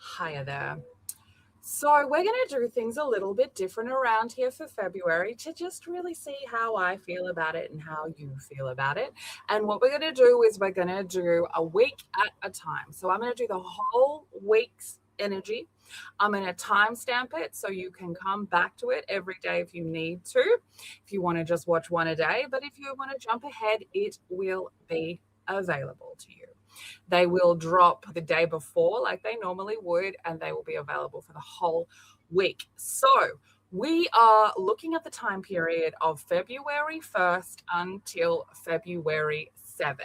Hiya there. So we're going to do things a little bit different around here for February to just really see how I feel about it and how you feel about it. And what we're going to do is we're going to do a week at a time. So I'm going to do the whole week's energy. I'm going to timestamp it so you can come back to it every day if you need to, if you want to just watch one a day. But if you want to jump ahead, it will be available to you. They will drop the day before like they normally would, and they will be available for the whole week. So we are looking at the time period of February 1st until February 7th.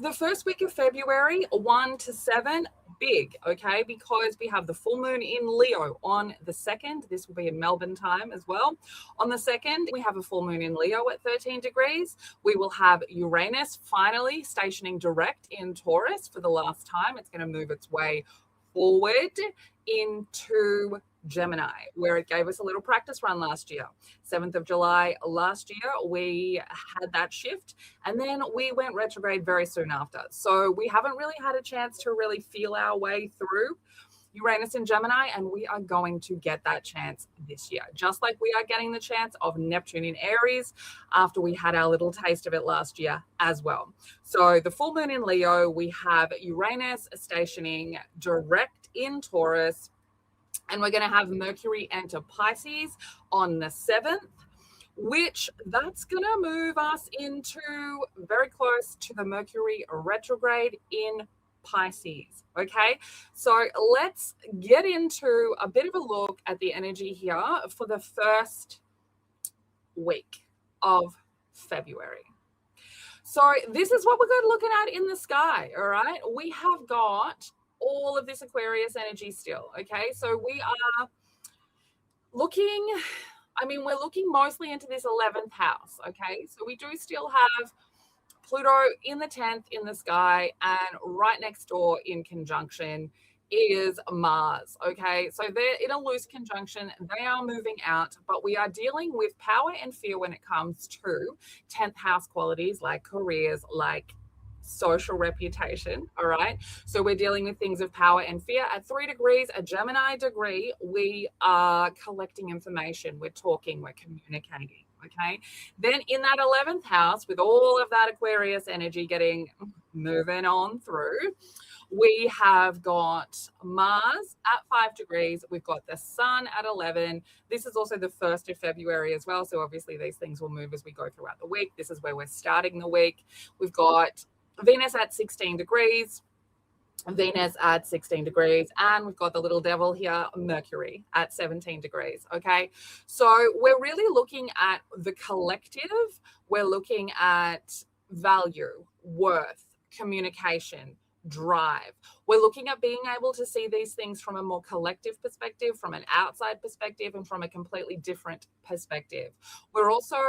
The first week of February, 1 to 7, big, okay, because we have the full moon in Leo on the 2nd. This will be in Melbourne time as well. On the 2nd, we have a full moon in Leo at 13 degrees. We will have Uranus finally stationing direct in Taurus for the last time. It's going to move its way forward into Gemini, where it gave us a little practice run last year. 7th of July last year, we had that shift, and then we went retrograde very soon after. So we haven't really had a chance to really feel our way through Uranus in Gemini, and we are going to get that chance this year, just like we are getting the chance of Neptune in Aries after we had our little taste of it last year as well. So the full moon in Leo, we have Uranus stationing direct in Taurus, and we're going to have Mercury enter Pisces on the 7th, which that's going to move us into very close to the Mercury retrograde in Pisces. Okay, so let's get into a bit of a look at the energy here for the first week of February. So this is what we're looking at in the sky. All right, we have got all of this Aquarius energy still. Okay, so we are looking, we're looking mostly into this 11th house. Okay, so we do still have Pluto in the 10th in the sky, and right next door in conjunction is Mars. Okay, so they're in a loose conjunction. They are moving out, but we are dealing with power and fear when it comes to 10th house qualities like careers, like social reputation. All right, so we're dealing with things of power and fear. At 3 degrees, a Gemini degree, we are collecting information, we're talking, we're communicating. Okay, then in that 11th house, with all of that Aquarius energy moving on through, we have got Mars at 5 degrees. We've got the Sun at 11. This is also the 1st of February as well. So obviously these things will move as we go throughout the week. This is where we're starting the week. We've got Venus at 16 degrees. Venus at 16 degrees, and we've got the little devil here, Mercury at 17 degrees. Okay, so we're really looking at the collective. We're looking at value, worth, communication, drive. We're looking at being able to see these things from a more collective perspective, from an outside perspective, and from a completely different perspective. We're also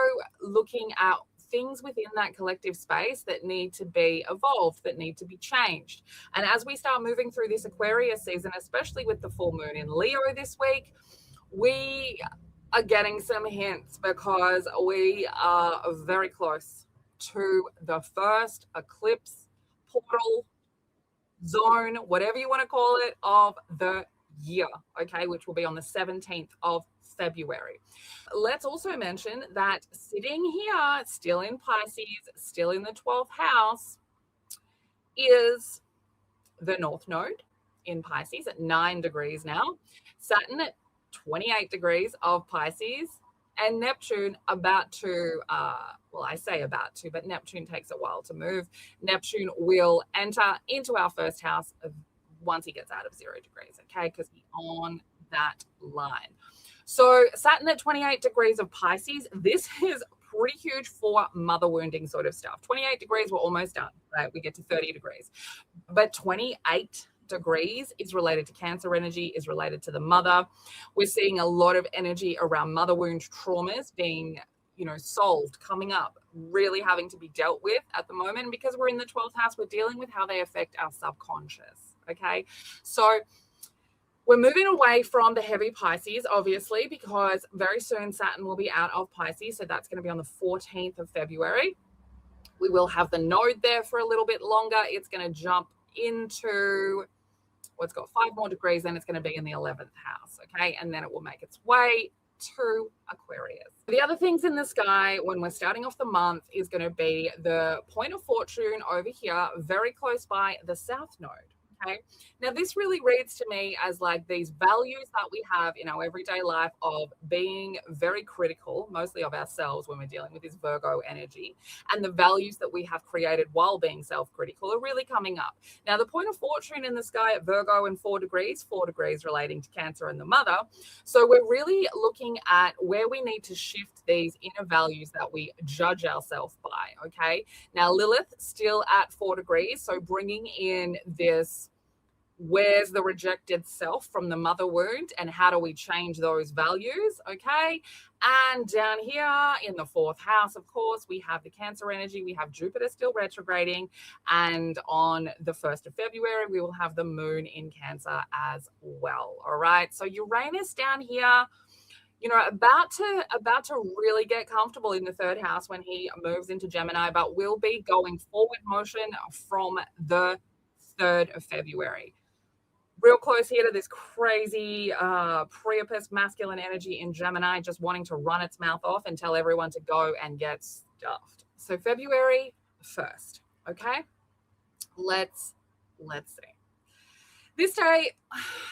looking at things within that collective space that need to be evolved, that need to be changed. And as we start moving through this Aquarius season, especially with the full moon in Leo this week, we are getting some hints because we are very close to the first eclipse portal zone, whatever you want to call it, of the year, okay, which will be on the 17th of February. Let's also mention that sitting here, still in Pisces, still in the 12th house, is the North Node in Pisces at 9 degrees now, Saturn at 28 degrees of Pisces, and Neptune about to, I say about to, but Neptune takes a while to move. Neptune will enter into our first house once he gets out of 0 degrees, okay, because he's on that line. So Saturn at 28 degrees of Pisces, this is pretty huge for mother wounding sort of stuff. 28 degrees, we're almost done, right? We get to 30 degrees. But 28 degrees is related to Cancer energy, is related to the mother. We're seeing a lot of energy around mother wound traumas being, solved, coming up, really having to be dealt with at the moment. And because we're in the 12th house, we're dealing with how they affect our subconscious. Okay. So we're moving away from the heavy Pisces, obviously, because very soon Saturn will be out of Pisces. So that's going to be on the 14th of February. We will have the node there for a little bit longer. It's going to jump into, well, it's got 5 more degrees, and it's going to be in the 11th house. Okay. And then it will make its way to Aquarius. The other things in the sky when we're starting off the month is going to be the point of fortune over here, very close by the south node. Okay. Now, this really reads to me as like these values that we have in our everyday life of being very critical, mostly of ourselves when we're dealing with this Virgo energy, and the values that we have created while being self-critical are really coming up. Now, the point of fortune in the sky at Virgo in 4 degrees relating to Cancer and the mother. So we're really looking at where we need to shift these inner values that we judge ourselves by. Okay. Now, Lilith still at 4 degrees. So bringing in this, where's the rejected self from the mother wound and how do we change those values? Okay. And down here in the 4th house, of course, we have the Cancer energy. We have Jupiter still retrograding. And on the 1st of February, we will have the moon in Cancer as well. All right. So Uranus down here, about to really get comfortable in the 3rd house when he moves into Gemini, but will be going forward motion from the 3rd of February. Real close here to this crazy Priapus masculine energy in Gemini, just wanting to run its mouth off and tell everyone to go and get stuffed. So February 1st, okay? Let's see. This day,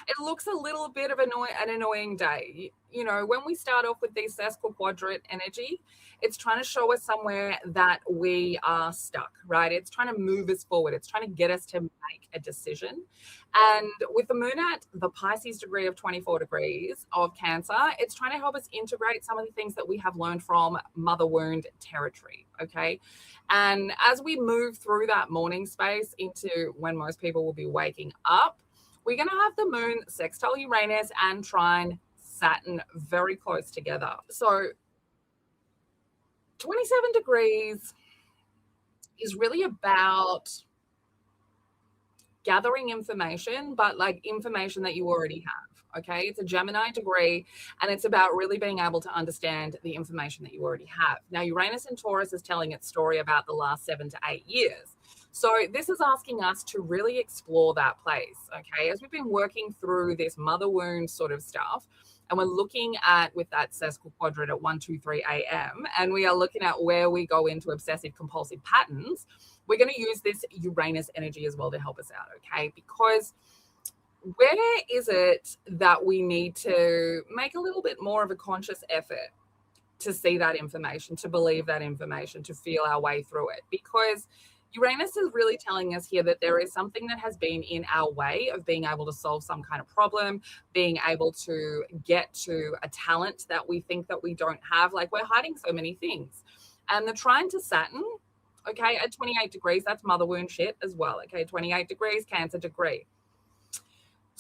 it looks a little bit of an annoying day. When we start off with these sesquiquadrate energy, it's trying to show us somewhere that we are stuck, right? It's trying to move us forward. It's trying to get us to make a decision. And with the moon at the Pisces degree of 24 degrees of Cancer, it's trying to help us integrate some of the things that we have learned from mother wound territory, okay? And as we move through that morning space into when most people will be waking up, we're going to have the moon sextile Uranus and trine Saturn very close together. So 27 degrees is really about gathering information, but like information that you already have. Okay. It's a Gemini degree, and it's about really being able to understand the information that you already have. Now, Uranus in Taurus is telling its story about the last 7 to 8 years. So this is asking us to really explore that place. Okay. As we've been working through this mother wound sort of stuff, and we're looking at with that sesquiquadrate at 1, 2, 3 a.m., and we are looking at where we go into obsessive compulsive patterns, we're going to use this Uranus energy as well to help us out, okay? Because where is it that we need to make a little bit more of a conscious effort to see that information, to believe that information, to feel our way through it? Because Uranus is really telling us here that there is something that has been in our way of being able to solve some kind of problem, being able to get to a talent that we think that we don't have. Like, we're hiding so many things. And the trine to Saturn, okay, at 28 degrees, that's mother wound shit as well. Okay, 28 degrees, Cancer degree.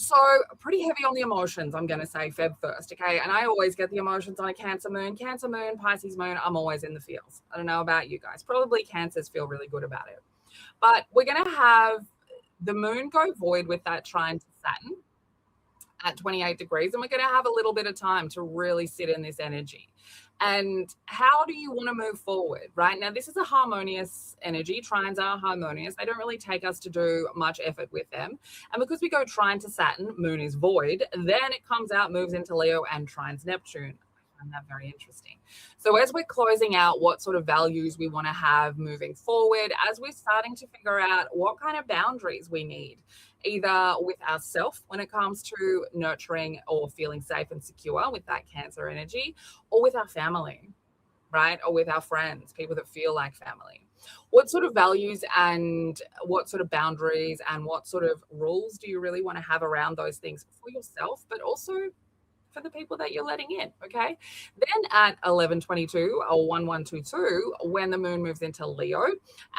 So pretty heavy on the emotions, I'm going to say Feb 1st, okay? And I always get the emotions on a Cancer moon, Pisces moon. I'm always in the feels. I don't know about you guys. Probably Cancers feel really good about it. But we're going to have the moon go void with that trine to Saturn at 28 degrees. And we're going to have a little bit of time to really sit in this energy. And how do you want to move forward, right? Now, this is a harmonious energy. Trines are harmonious. They don't really take us to do much effort with them. And because we go trine to Saturn, moon is void, then it comes out, moves into Leo and trines Neptune. I find that very interesting. So as we're closing out what sort of values we want to have moving forward, as we're starting to figure out what kind of boundaries we need, either with ourselves when it comes to nurturing or feeling safe and secure with that Cancer energy, or with our family, right? Or with our friends, people that feel like family. What sort of values and what sort of boundaries and what sort of rules do you really want to have around those things for yourself, but also for the people that you're letting in, okay? Then at 11:22 or 1122, when the moon moves into Leo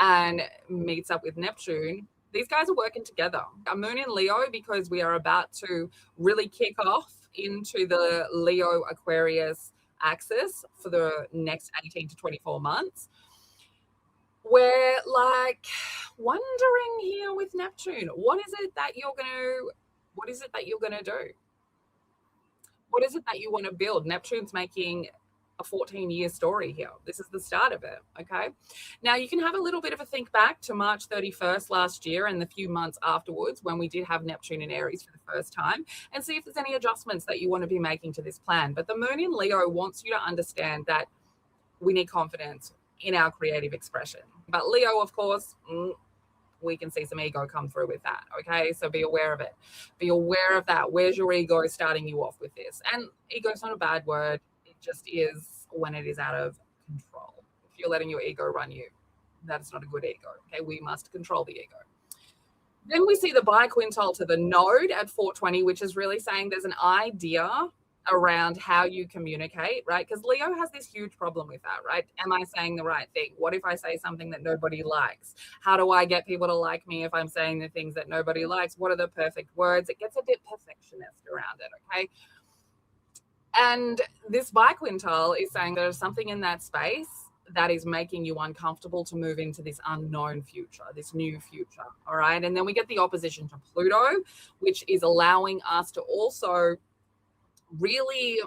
and meets up with Neptune, these guys are working together. A moon in Leo because we are about to really kick off into the Leo Aquarius axis for the next 18 to 24 months. We're like wondering here with Neptune, what is it that you're going to do? What is it that you want to build? Neptune's making a 14-year story here. This is the start of it, okay? Now, you can have a little bit of a think back to March 31st last year and the few months afterwards when we did have Neptune in Aries for the first time, and see if there's any adjustments that you want to be making to this plan. But the moon in Leo wants you to understand that we need confidence in our creative expression. But Leo, of course, we can see some ego come through with that, okay? So be aware of it. Be aware of that. Where's your ego starting you off with this? And ego's not a bad word. It just is when it is out of control. If you're letting your ego run you, that's not a good ego, okay? We must control the ego. Then we see the biquintile to the node at 420, which is really saying there's an idea around how you communicate, right? Because Leo has this huge problem with that, right? Am I saying the right thing? What if I say something that nobody likes? How do I get people to like me if I'm saying the things that nobody likes? What are the perfect words? It gets a bit perfectionist around it, okay? And this biquintile is saying there's something in that space that is making you uncomfortable to move into this unknown future, this new future, all right? And then we get the opposition to Pluto, which is allowing us to also really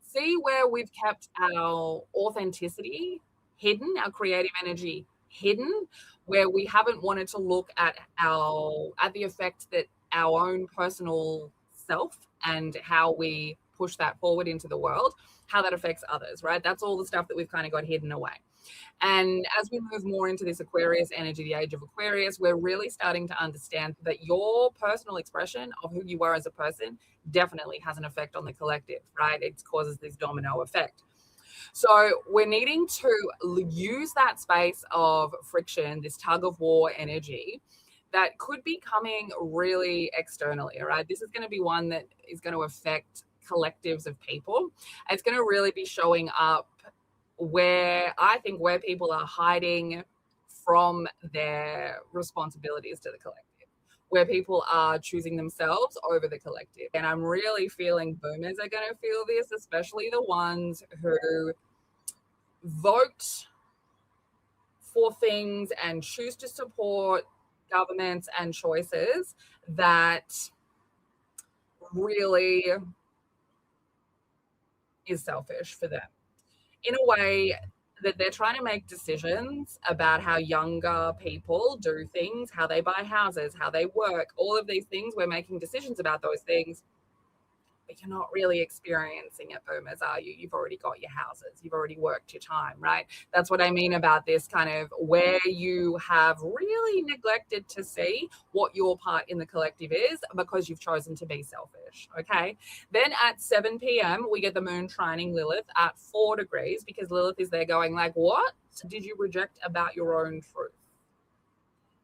see where we've kept our authenticity hidden, our creative energy hidden, where we haven't wanted to look at the effect that our own personal self and how we push that forward into the world, how that affects others, right? That's all the stuff that we've kind of got hidden away. And as we move more into this Aquarius energy, the age of Aquarius, we're really starting to understand that your personal expression of who you are as a person definitely has an effect on the collective, right? It causes this domino effect. So we're needing to use that space of friction, this tug of war energy that could be coming really externally, right? This is going to be one that is going to affect collectives of people. It's going to really be showing up where people are hiding from their responsibilities to the collective, where people are choosing themselves over the collective. And I'm really feeling boomers are going to feel this, especially the ones who vote for things and choose to support governments and choices that really is selfish for them, in a way that they're trying to make decisions about how younger people do things, how they buy houses, how they work, all of these things. We're making decisions about those things, but you're not really experiencing it, boomers, are you? You've already got your houses. You've already worked your time, right? That's what I mean about this kind of where you have really neglected to see what your part in the collective is because you've chosen to be selfish, okay? Then at 7 p.m., we get the moon trining Lilith at 4 degrees because Lilith is there going like, what did you reject about your own truth,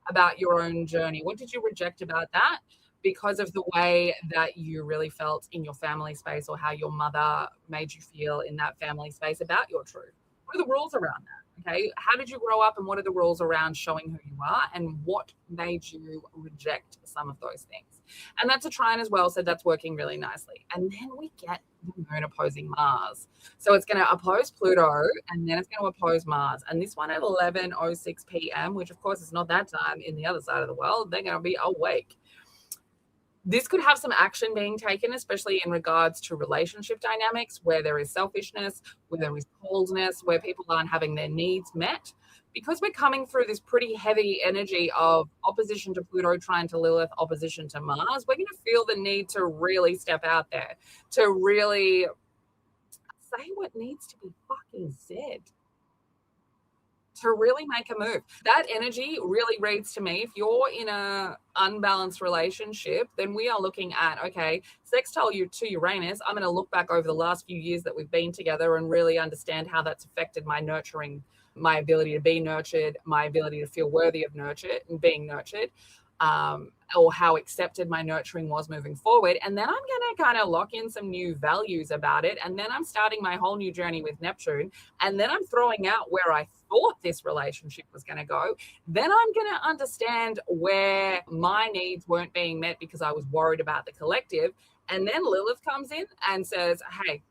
about your own journey? What did you reject about that? Because of the way that you really felt in your family space or how your mother made you feel in that family space about your truth. What are the rules around that? Okay. How did you grow up and what are the rules around showing who you are and what made you reject some of those things? And that's a trine as well. So that's working really nicely. And then we get the moon opposing Mars. So it's going to oppose Pluto and then it's going to oppose Mars. And this one at 11:06 p.m., which of course is not that time in the other side of the world, they're going to be awake. This could have some action being taken, especially in regards to relationship dynamics where there is selfishness, where there is coldness, where people aren't having their needs met. Because we're coming through this pretty heavy energy of opposition to Pluto, trine to Lilith, opposition to Mars, we're going to feel the need to really step out there, to really say what needs to be fucking said, to really make a move. That energy really reads to me, if you're in a unbalanced relationship, then we are looking at, okay, sextile you to Uranus, I'm going to look back over the last few years that we've been together and really understand how that's affected my nurturing, my ability to be nurtured, my ability to feel worthy of nurtured and being nurtured, or how accepted my nurturing was moving forward. And then I'm going to kind of lock in some new values about it. And then I'm starting my whole new journey with Neptune. And then I'm throwing out where I thought this relationship was going to go. Then I'm going to understand where my needs weren't being met because I was worried about the collective. And then Lilith comes in and says, hey,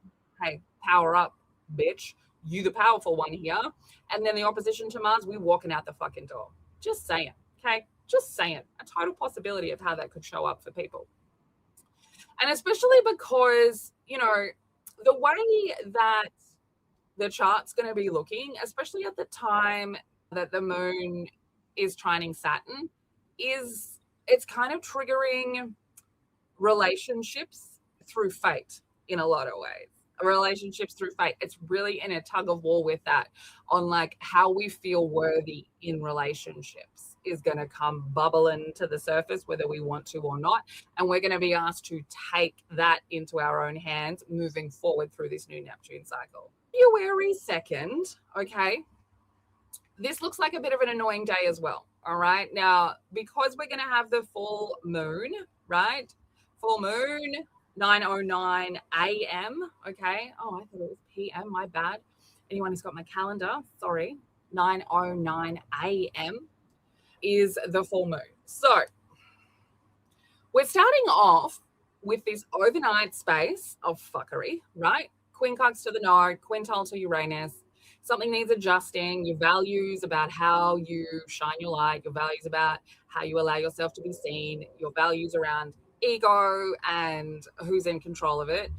power up, bitch. You the powerful one here. And then the opposition to Mars, we walking out the fucking door. Just saying, okay? Just saying. A total possibility of how that could show up for people. And especially because, you know, the way that the chart's going to be looking, especially at the time that the moon is trining Saturn, is it's kind of triggering relationships through fate in a lot of ways. Relationships through fate. It's really in a tug of war with that on like how we feel worthy in relationships is going to come bubbling to the surface, whether we want to or not. And we're going to be asked to take that into our own hands moving forward through this new Neptune cycle. February 2nd, okay, this looks like a bit of an annoying day as well. All right. Now, because we're going to have the full moon, right? Full moon, 9:09 a.m. Okay. Oh, I thought it was p.m. My bad. Anyone who's got my calendar, sorry. 9:09 a.m. is the full moon. So we're starting off with this overnight space of fuckery, right? Quincunx to the node, quintal to Uranus. Something needs adjusting. Your values about how you shine your light, your values about how you allow yourself to be seen, your values around ego and who's in control of it,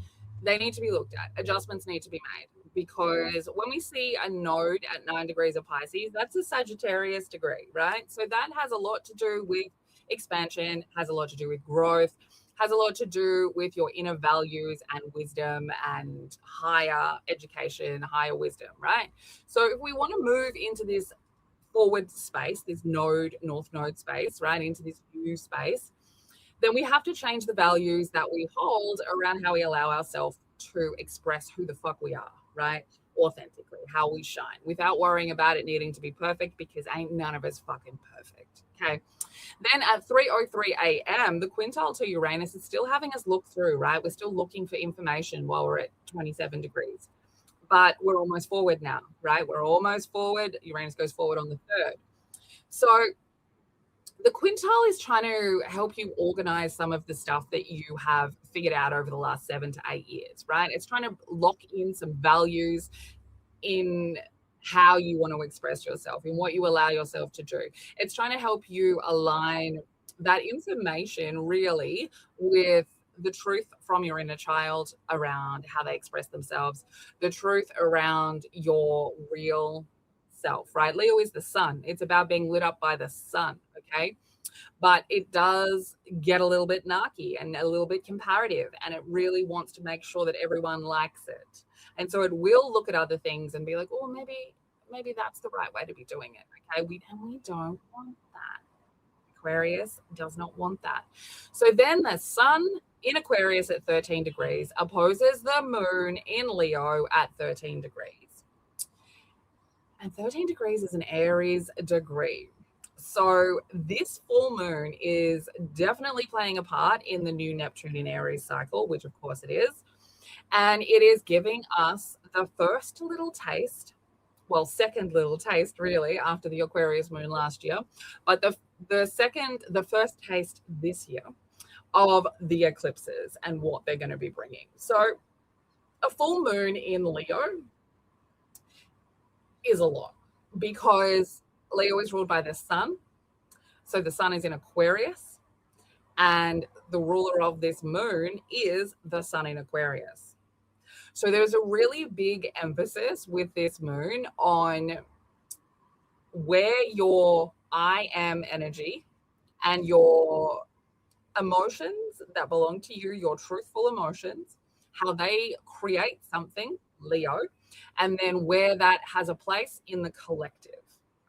they need to be looked at. Adjustments need to be made because when we see a node at 9 degrees of Pisces, that's a Sagittarius degree, right? So that has a lot to do with expansion, has a lot to do with growth, has a lot to do with your inner values and wisdom and higher education, higher wisdom, right? So if we want to move into this forward space, this node, north node space, right, into this new space, then we have to change the values that we hold around how we allow ourselves to express who the fuck we are, right? Authentically, how we shine without worrying about it needing to be perfect because ain't none of us fucking perfect. Okay. Then at 3:03 a.m., the quintal to Uranus is still having us look through, right? We're still looking for information while we're at 27 degrees, but we're almost forward now, right? We're almost forward. Uranus goes forward on the 3rd. So the quintal is trying to help you organize some of the stuff that you have figured out over the last 7 to 8 years, right? It's trying to lock in some values in how you want to express yourself, in what you allow yourself to do. It's trying to help you align that information really with the truth from your inner child around how they express themselves, the truth around your real self, right? Leo is the sun. It's about being lit up by the sun, okay? But it does get a little bit narky and a little bit comparative, and it really wants to make sure that everyone likes it. And so it will look at other things and be like, oh, maybe that's the right way to be doing it. Okay. We don't want that. Aquarius does not want that. So then the sun in Aquarius at 13 degrees opposes the moon in Leo at 13 degrees. And 13 degrees is an Aries degree. So this full moon is definitely playing a part in the new Neptune in Aries cycle, which of course it is. And it is giving us the first little taste, well, second little taste really after the Aquarius moon last year, but the first taste this year of the eclipses and what they're going to be bringing. So a full moon in Leo is a lot because Leo is ruled by the sun. So the sun is in Aquarius and the ruler of this moon is the sun in Aquarius. So there's a really big emphasis with this moon on where your I am energy and your emotions that belong to you, your truthful emotions, how they create something, Leo, and then where that has a place in the collective.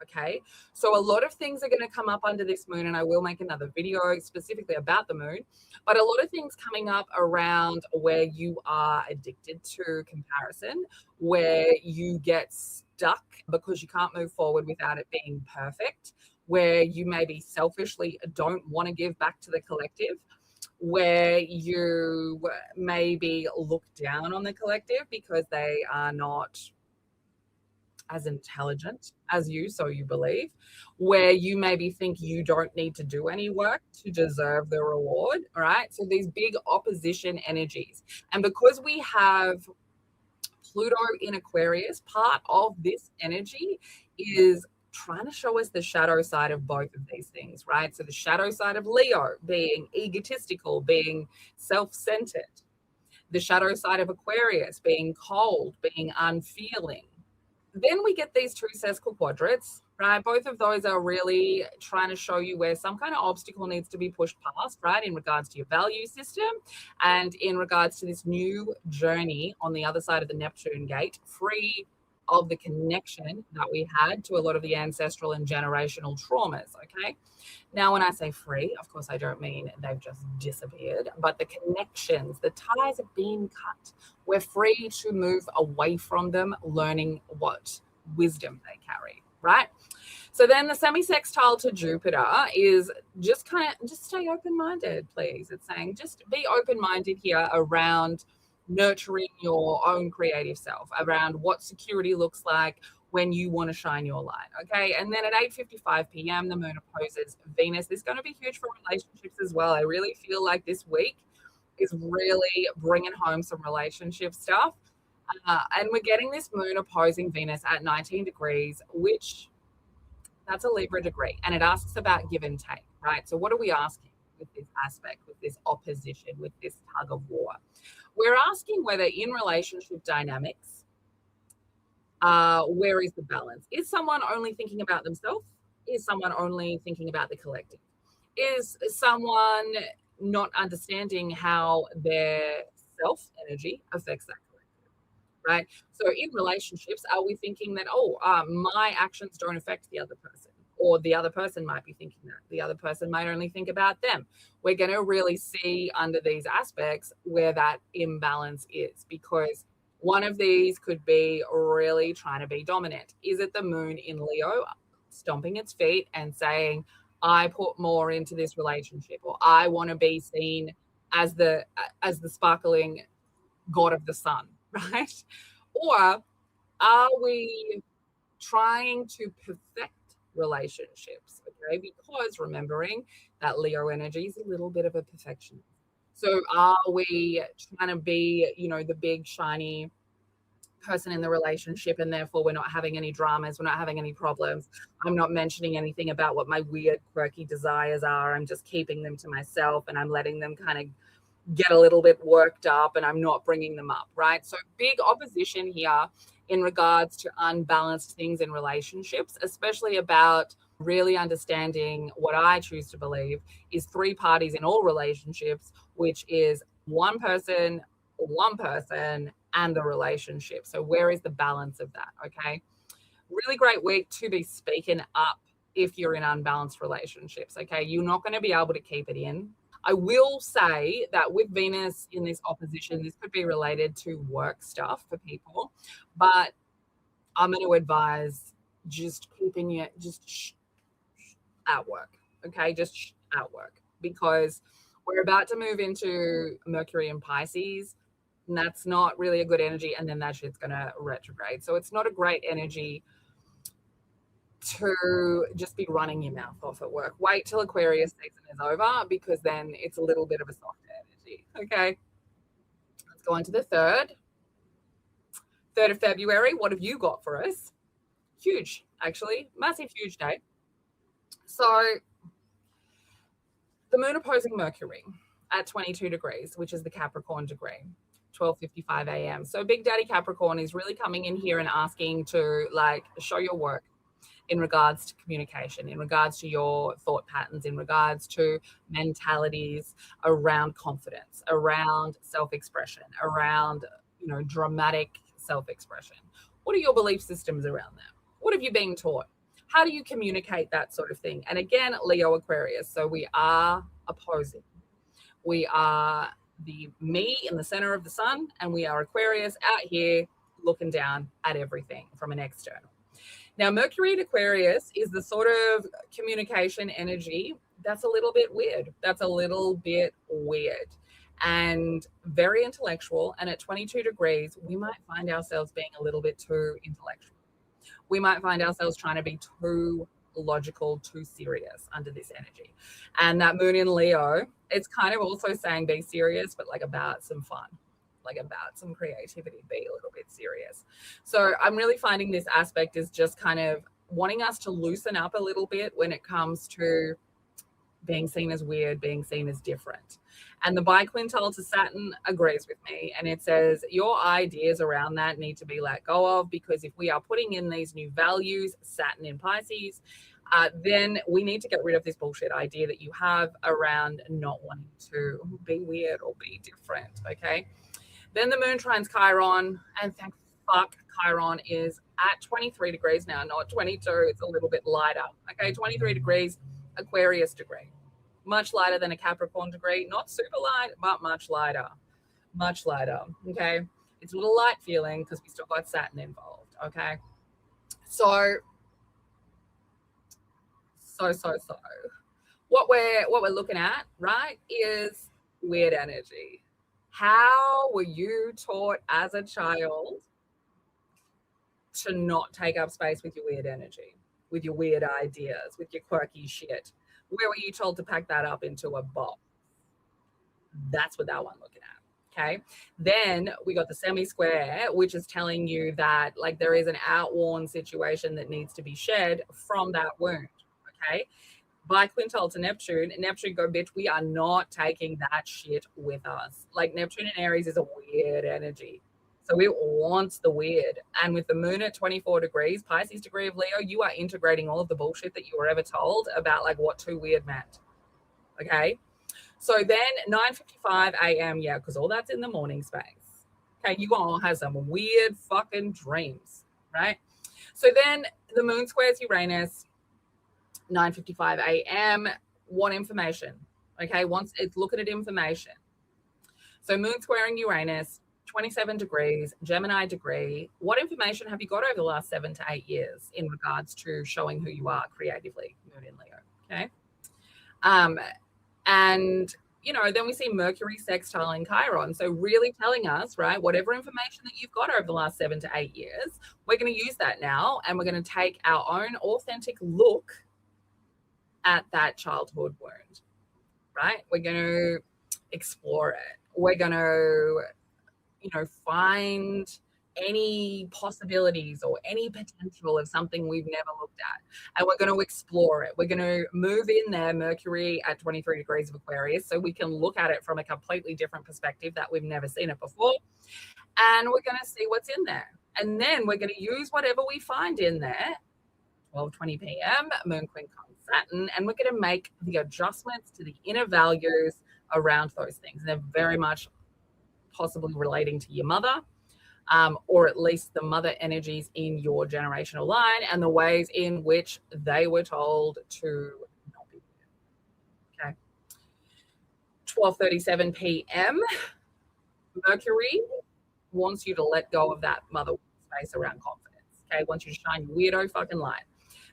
Okay, so a lot of things are going to come up under this moon, and I will make another video specifically about the moon, but a lot of things coming up around where you are addicted to comparison, where you get stuck because you can't move forward without it being perfect, where you maybe selfishly don't want to give back to the collective, where you maybe look down on the collective because they are not as intelligent as you, so you believe, where you maybe think you don't need to do any work to deserve the reward, right? So these big opposition energies. And because we have Pluto in Aquarius, part of this energy is trying to show us the shadow side of both of these things, right? So the shadow side of Leo being egotistical, being self-centered. The shadow side of Aquarius being cold, being unfeeling. Then we get these two sesquil quadrats, right? Both of those are really trying to show you where some kind of obstacle needs to be pushed past, right? In regards to your value system and in regards to this new journey on the other side of the Neptune gate, free of the connection that we had to a lot of the ancestral and generational traumas, okay? Now, when I say free, of course, I don't mean they've just disappeared, but the connections, the ties have been cut. We're free to move away from them, learning what wisdom they carry, right? So then the semi-sextile to Jupiter is just stay open-minded, please. It's saying just be open-minded here around nurturing your own creative self, around what security looks like when you want to shine your light, okay? And then at 8:55 p.m., the moon opposes Venus. This is going to be huge for relationships as well. I really feel like this week is really bringing home some relationship stuff. And we're getting this moon opposing Venus at 19 degrees, which that's a Libra degree. And it asks about give and take, right? So what are we asking with this aspect, with this opposition, with this tug of war? We're asking whether in relationship dynamics, where is the balance? Is someone only thinking about themselves? Is someone only thinking about the collective? Is someone not understanding how their self energy affects that collective, right? So in relationships, are we thinking that, my actions don't affect the other person? Or the other person might be thinking that. The other person might only think about them. We're going to really see under these aspects where that imbalance is, because one of these could be really trying to be dominant. Is it the moon in Leo stomping its feet and saying, I put more into this relationship, or I want to be seen as the sparkling god of the sun, right? Or are we trying to perfect relationships, okay? Because remembering that Leo energy is a little bit of a perfectionist. So are we trying to be, the big shiny person in the relationship, and therefore we're not having any dramas, we're not having any problems. I'm not mentioning anything about what my weird, quirky desires are. I'm just keeping them to myself, and I'm letting them kind of get a little bit worked up, and I'm not bringing them up, right? So big opposition here in regards to unbalanced things in relationships, especially about really understanding what I choose to believe is three parties in all relationships, which is one person, and the relationship. So where is the balance of that? Okay. Really great week to be speaking up if you're in unbalanced relationships. Okay. You're not going to be able to keep it in. I will say that with Venus in this opposition, this could be related to work stuff for people, but I'm going to advise just keeping it at work. Okay. Just at work, because we're about to move into Mercury and Pisces. And that's not really a good energy. And then that shit's going to retrograde. So it's not a great energy to just be running your mouth off at work. Wait till Aquarius season is over, because then it's a little bit of a softer energy. Okay. Let's go on to the 3rd of February. What have you got for us? Huge, actually. Massive, huge day. So the moon opposing Mercury at 22 degrees, which is the Capricorn degree. 12:55 a.m. So Big Daddy Capricorn is really coming in here and asking to show your work in regards to communication, in regards to your thought patterns, in regards to mentalities around confidence, around self-expression, around, dramatic self-expression. What are your belief systems around that? What have you been taught? How do you communicate that sort of thing? And again, Leo Aquarius. So we are opposing. We are the me in the center of the sun, and we are Aquarius out here looking down at everything from an external. Now, Mercury in Aquarius is the sort of communication energy that's a little bit weird. And very intellectual. And at 22 degrees, we might find ourselves being a little bit too intellectual. We might find ourselves trying to be too logical, too serious under this energy. And that moon in Leo, it's kind of also saying be serious, but about some fun. like about some creativity, be a little bit serious. So I'm really finding this aspect is just kind of wanting us to loosen up a little bit when it comes to being seen as weird, being seen as different. And the biquintal to Saturn agrees with me. And it says your ideas around that need to be let go of, because if we are putting in these new values, Saturn in Pisces, then we need to get rid of this bullshit idea that you have around not wanting to be weird or be different. Okay. Then the moon trines Chiron, and thank fuck Chiron is at 23 degrees now, not 22. It's a little bit lighter. Okay. 23 degrees, Aquarius degree. Much lighter than a Capricorn degree. Not super light, but much lighter. Much lighter. Okay. It's a little light feeling because we still got Saturn involved. Okay. So what we're looking at, right, is weird energy. How were you taught as a child to not take up space with your weird energy, with your weird ideas, with your quirky shit? Where were you told to pack that up into a box? That's what that one looking at. Okay. Then we got the semi-square, which is telling you that like there is an outworn situation that needs to be shed from that wound. Okay. Biquintal to Neptune, go, bitch, we are not taking that shit with us. Like Neptune in Aries is a weird energy. So it wants the weird. And with the moon at 24 degrees, Pisces degree of Leo, you are integrating all of the bullshit that you were ever told about like what too weird meant. Okay. So then 9:55 a.m. Yeah, because all that's in the morning space. Okay. You all have some weird fucking dreams, right? So then the moon squares Uranus, 9:55 a.m. What information? Okay. Once it's looking at information. So moon squaring Uranus, 27 degrees, Gemini degree. What information have you got over the last 7 to 8 years in regards to showing who you are creatively, moon in Leo? Okay. And, you know, then we see Mercury sextiling Chiron. So really telling us, right, whatever information that you've got over the last 7 to 8 years, we're going to use that now. And we're going to take our own authentic look at that childhood wound, right? We're going to explore it. We're going to, you know, find any possibilities or any potential of something we've never looked at. And we're going to explore it. We're going to move in there, Mercury at 23 degrees of Aquarius, so we can look at it from a completely different perspective that we've never seen it before. And we're going to see what's in there. And then we're going to use whatever we find in there, 12:20 p.m., Moon Quincunx Saturn, and we're going to make the adjustments to the inner values around those things. And they're very much possibly relating to your mother, or at least the mother energies in your generational line and the ways in which they were told to not be. Okay. 12:37 p.m. Mercury wants you to let go of that mother space around confidence. Okay. Wants you to shine your weirdo fucking light.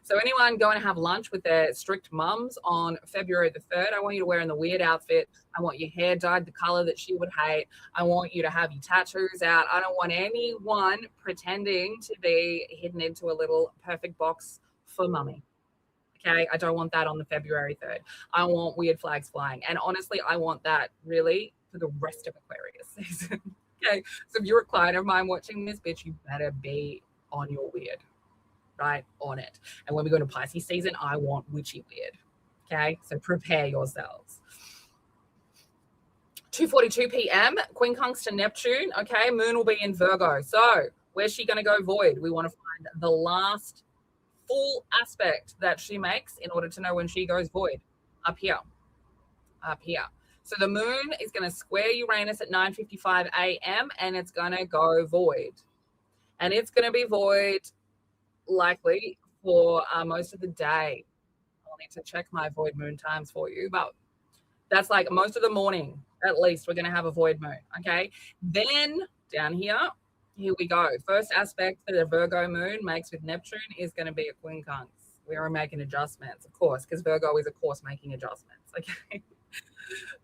So anyone going to have lunch with their strict mums on February the 3rd, I want you to wear in the weird outfit. I want your hair dyed the color that she would hate. I want you to have your tattoos out. I don't want anyone pretending to be hidden into a little perfect box for mummy. Okay, I don't want that on the February 3rd. I want weird flags flying. And honestly, I want that really for the rest of Aquarius season. Okay, so if you're a client of mine watching this, bitch, you better be on your weird. Right on it. And when we go to Pisces season, I want witchy weird. Okay, so prepare yourselves. 2:42 p.m. Quincunx to Neptune. Okay, moon will be in Virgo. So where's she going to go void? We want to find the last full aspect that she makes in order to know when she goes void. Up here. So the moon is going to square Uranus at 9:55 a.m. and it's going to go void. And it's going to be void likely for most of the day. I'll need to check my void moon times for you, but that's like most of the morning at least we're going to have a void moon. Okay, then down here we go. First aspect that the Virgo moon makes with Neptune is going to be a quincunx. We are making adjustments, of course, because Virgo is of course making adjustments. Okay.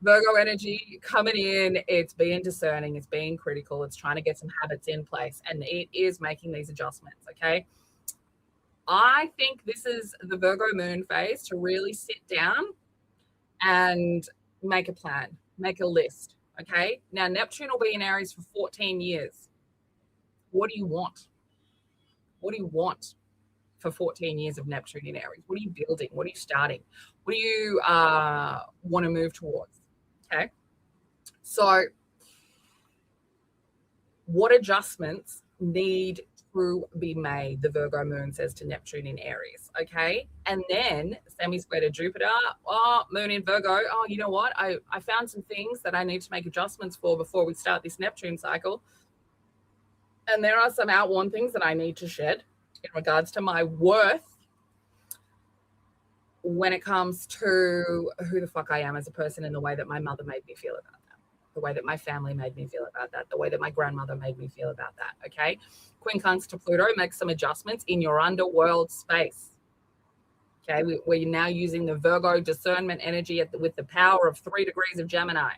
Virgo energy coming in, it's being discerning, it's being critical, it's trying to get some habits in place, and it is making these adjustments. Okay, I think this is the Virgo moon phase to really sit down and make a plan, make a list. Okay. Now, Neptune will be in Aries for 14 years. What do you want? What do you want for 14 years of Neptune in Aries? What are you building? What are you starting? What do you want to move towards? Okay. So, what adjustments need to be made, the Virgo moon says to Neptune in Aries, okay? And then semi-square to Jupiter, moon in Virgo, you know what? I found some things that I need to make adjustments for before we start this Neptune cycle. And there are some outworn things that I need to shed in regards to my worth when it comes to who the fuck I am as a person and the way that my mother made me feel about that, the way that my family made me feel about that, the way that my grandmother made me feel about that, okay? Quincunx to Pluto makes some adjustments in your underworld space, okay? We're now using the Virgo discernment energy with the power of 3 degrees of Gemini.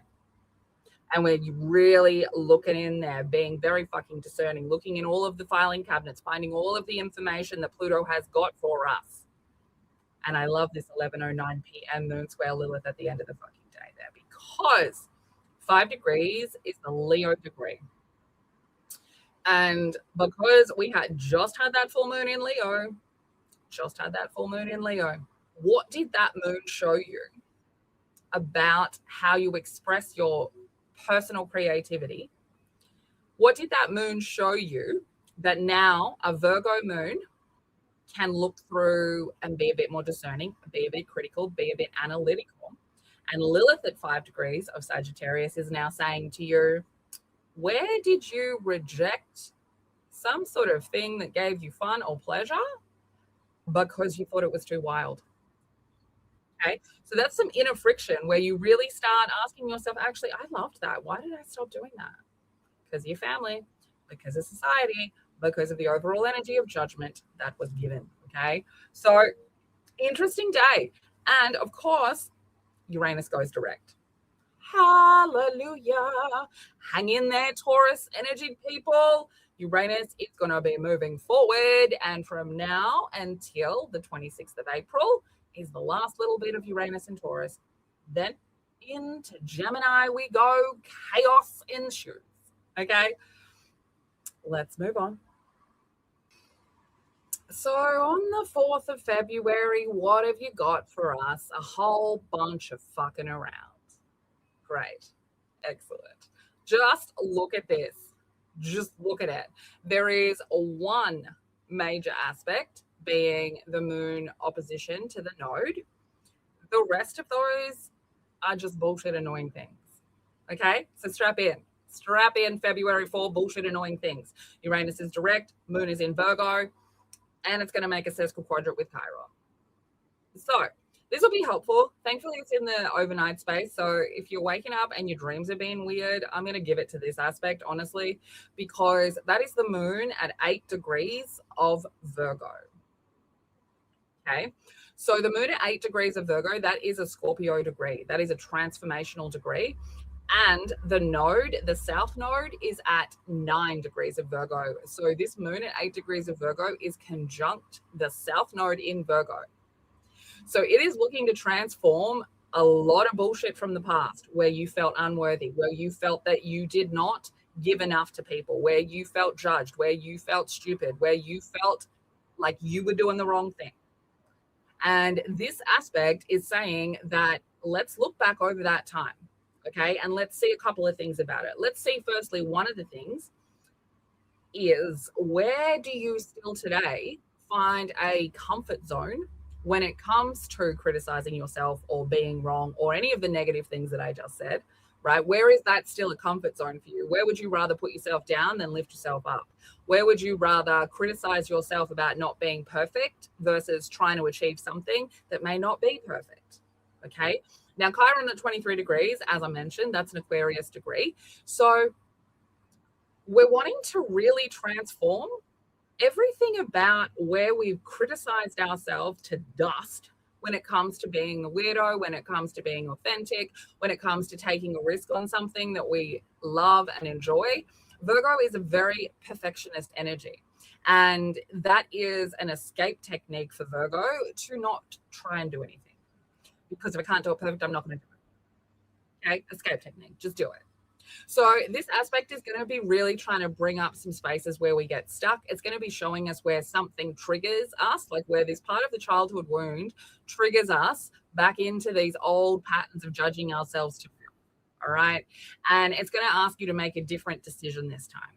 And we're really looking in there, being very fucking discerning, looking in all of the filing cabinets, finding all of the information that Pluto has got for us. And I love this 11:09 p.m. moon square Lilith at the end of the fucking day there, because 5 degrees is the Leo degree. And because we had just had that full moon in Leo, what did that moon show you about how you express your personal creativity? What did that moon show you that now a Virgo moon can look through and be a bit more discerning, be a bit critical, be a bit analytical? And Lilith at 5 degrees of Sagittarius is now saying to you, where did you reject some sort of thing that gave you fun or pleasure because you thought it was too wild? Okay, so that's some inner friction where you really start asking yourself, actually, I loved that. Why did I stop doing that? Because of your family, because of society, because of the overall energy of judgment that was given. Okay, so interesting day. And of course, Uranus goes direct. Hallelujah. Hang in there, Taurus energy people. Uranus is going to be moving forward. And from now until the 26th of April is the last little bit of Uranus and Taurus. Then into Gemini we go. Chaos ensues. Okay, let's move on. So on the 4th of February, what have you got for us? A whole bunch of fucking around. Great. Excellent. Just look at this. Just look at it. There is one major aspect being the moon opposition to the node. The rest of those are just bullshit annoying things. Okay? So strap in. Strap in, February 4, bullshit annoying things. Uranus is direct, moon is in Virgo, and it's going to make a sesquiquadrate quadrant with Chiron. So this will be helpful. Thankfully, it's in the overnight space. So if you're waking up and your dreams are being weird, I'm going to give it to this aspect, honestly, because that is the moon at 8 degrees of Virgo. Okay. So the moon at 8 degrees of Virgo, that is a Scorpio degree. That is a transformational degree. And the node, the south node, is at 9 degrees of Virgo. So this moon at 8 degrees of Virgo is conjunct the south node in Virgo. So it is looking to transform a lot of bullshit from the past where you felt unworthy, where you felt that you did not give enough to people, where you felt judged, where you felt stupid, where you felt like you were doing the wrong thing. And this aspect is saying that let's look back over that time. Okay, and let's see a couple of things about it. Let's see, firstly, one of the things is, where do you still today find a comfort zone when it comes to criticizing yourself or being wrong or any of the negative things that I just said, right? Where is that still a comfort zone for you? Where would you rather put yourself down than lift yourself up? Where would you rather criticize yourself about not being perfect versus trying to achieve something that may not be perfect? Okay. Now, Chiron at 23 degrees, as I mentioned, that's an Aquarius degree. So we're wanting to really transform everything about where we've criticized ourselves to dust when it comes to being the weirdo, when it comes to being authentic, when it comes to taking a risk on something that we love and enjoy. Virgo is a very perfectionist energy. And that is an escape technique for Virgo to not try and do anything. Because if I can't do it perfect, I'm not going to do it. Okay, escape technique, just do it. So this aspect is going to be really trying to bring up some spaces where we get stuck. It's going to be showing us where something triggers us, like where this part of the childhood wound triggers us back into these old patterns of judging ourselves to all right. And it's going to ask you to make a different decision this time.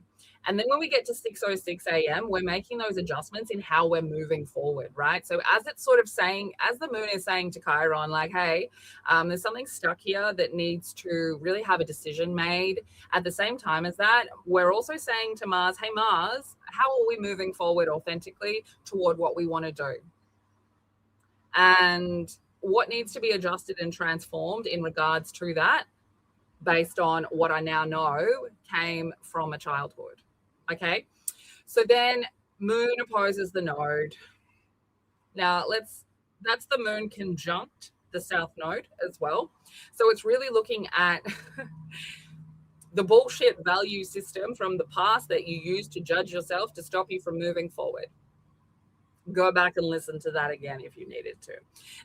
And then when we get to 6:06 a.m., we're making those adjustments in how we're moving forward, right? So as it's sort of saying, as the moon is saying to Chiron, like, hey, there's something stuck here that needs to really have a decision made. At the same time as that, we're also saying to Mars, hey, Mars, how are we moving forward authentically toward what we want to do? And what needs to be adjusted and transformed in regards to that, based on what I now know came from a childhood. Okay. So then moon opposes the node. Now that's the moon conjunct the south node as well. So it's really looking at the bullshit value system from the past that you used to judge yourself to stop you from moving forward. Go back and listen to that again if you needed to.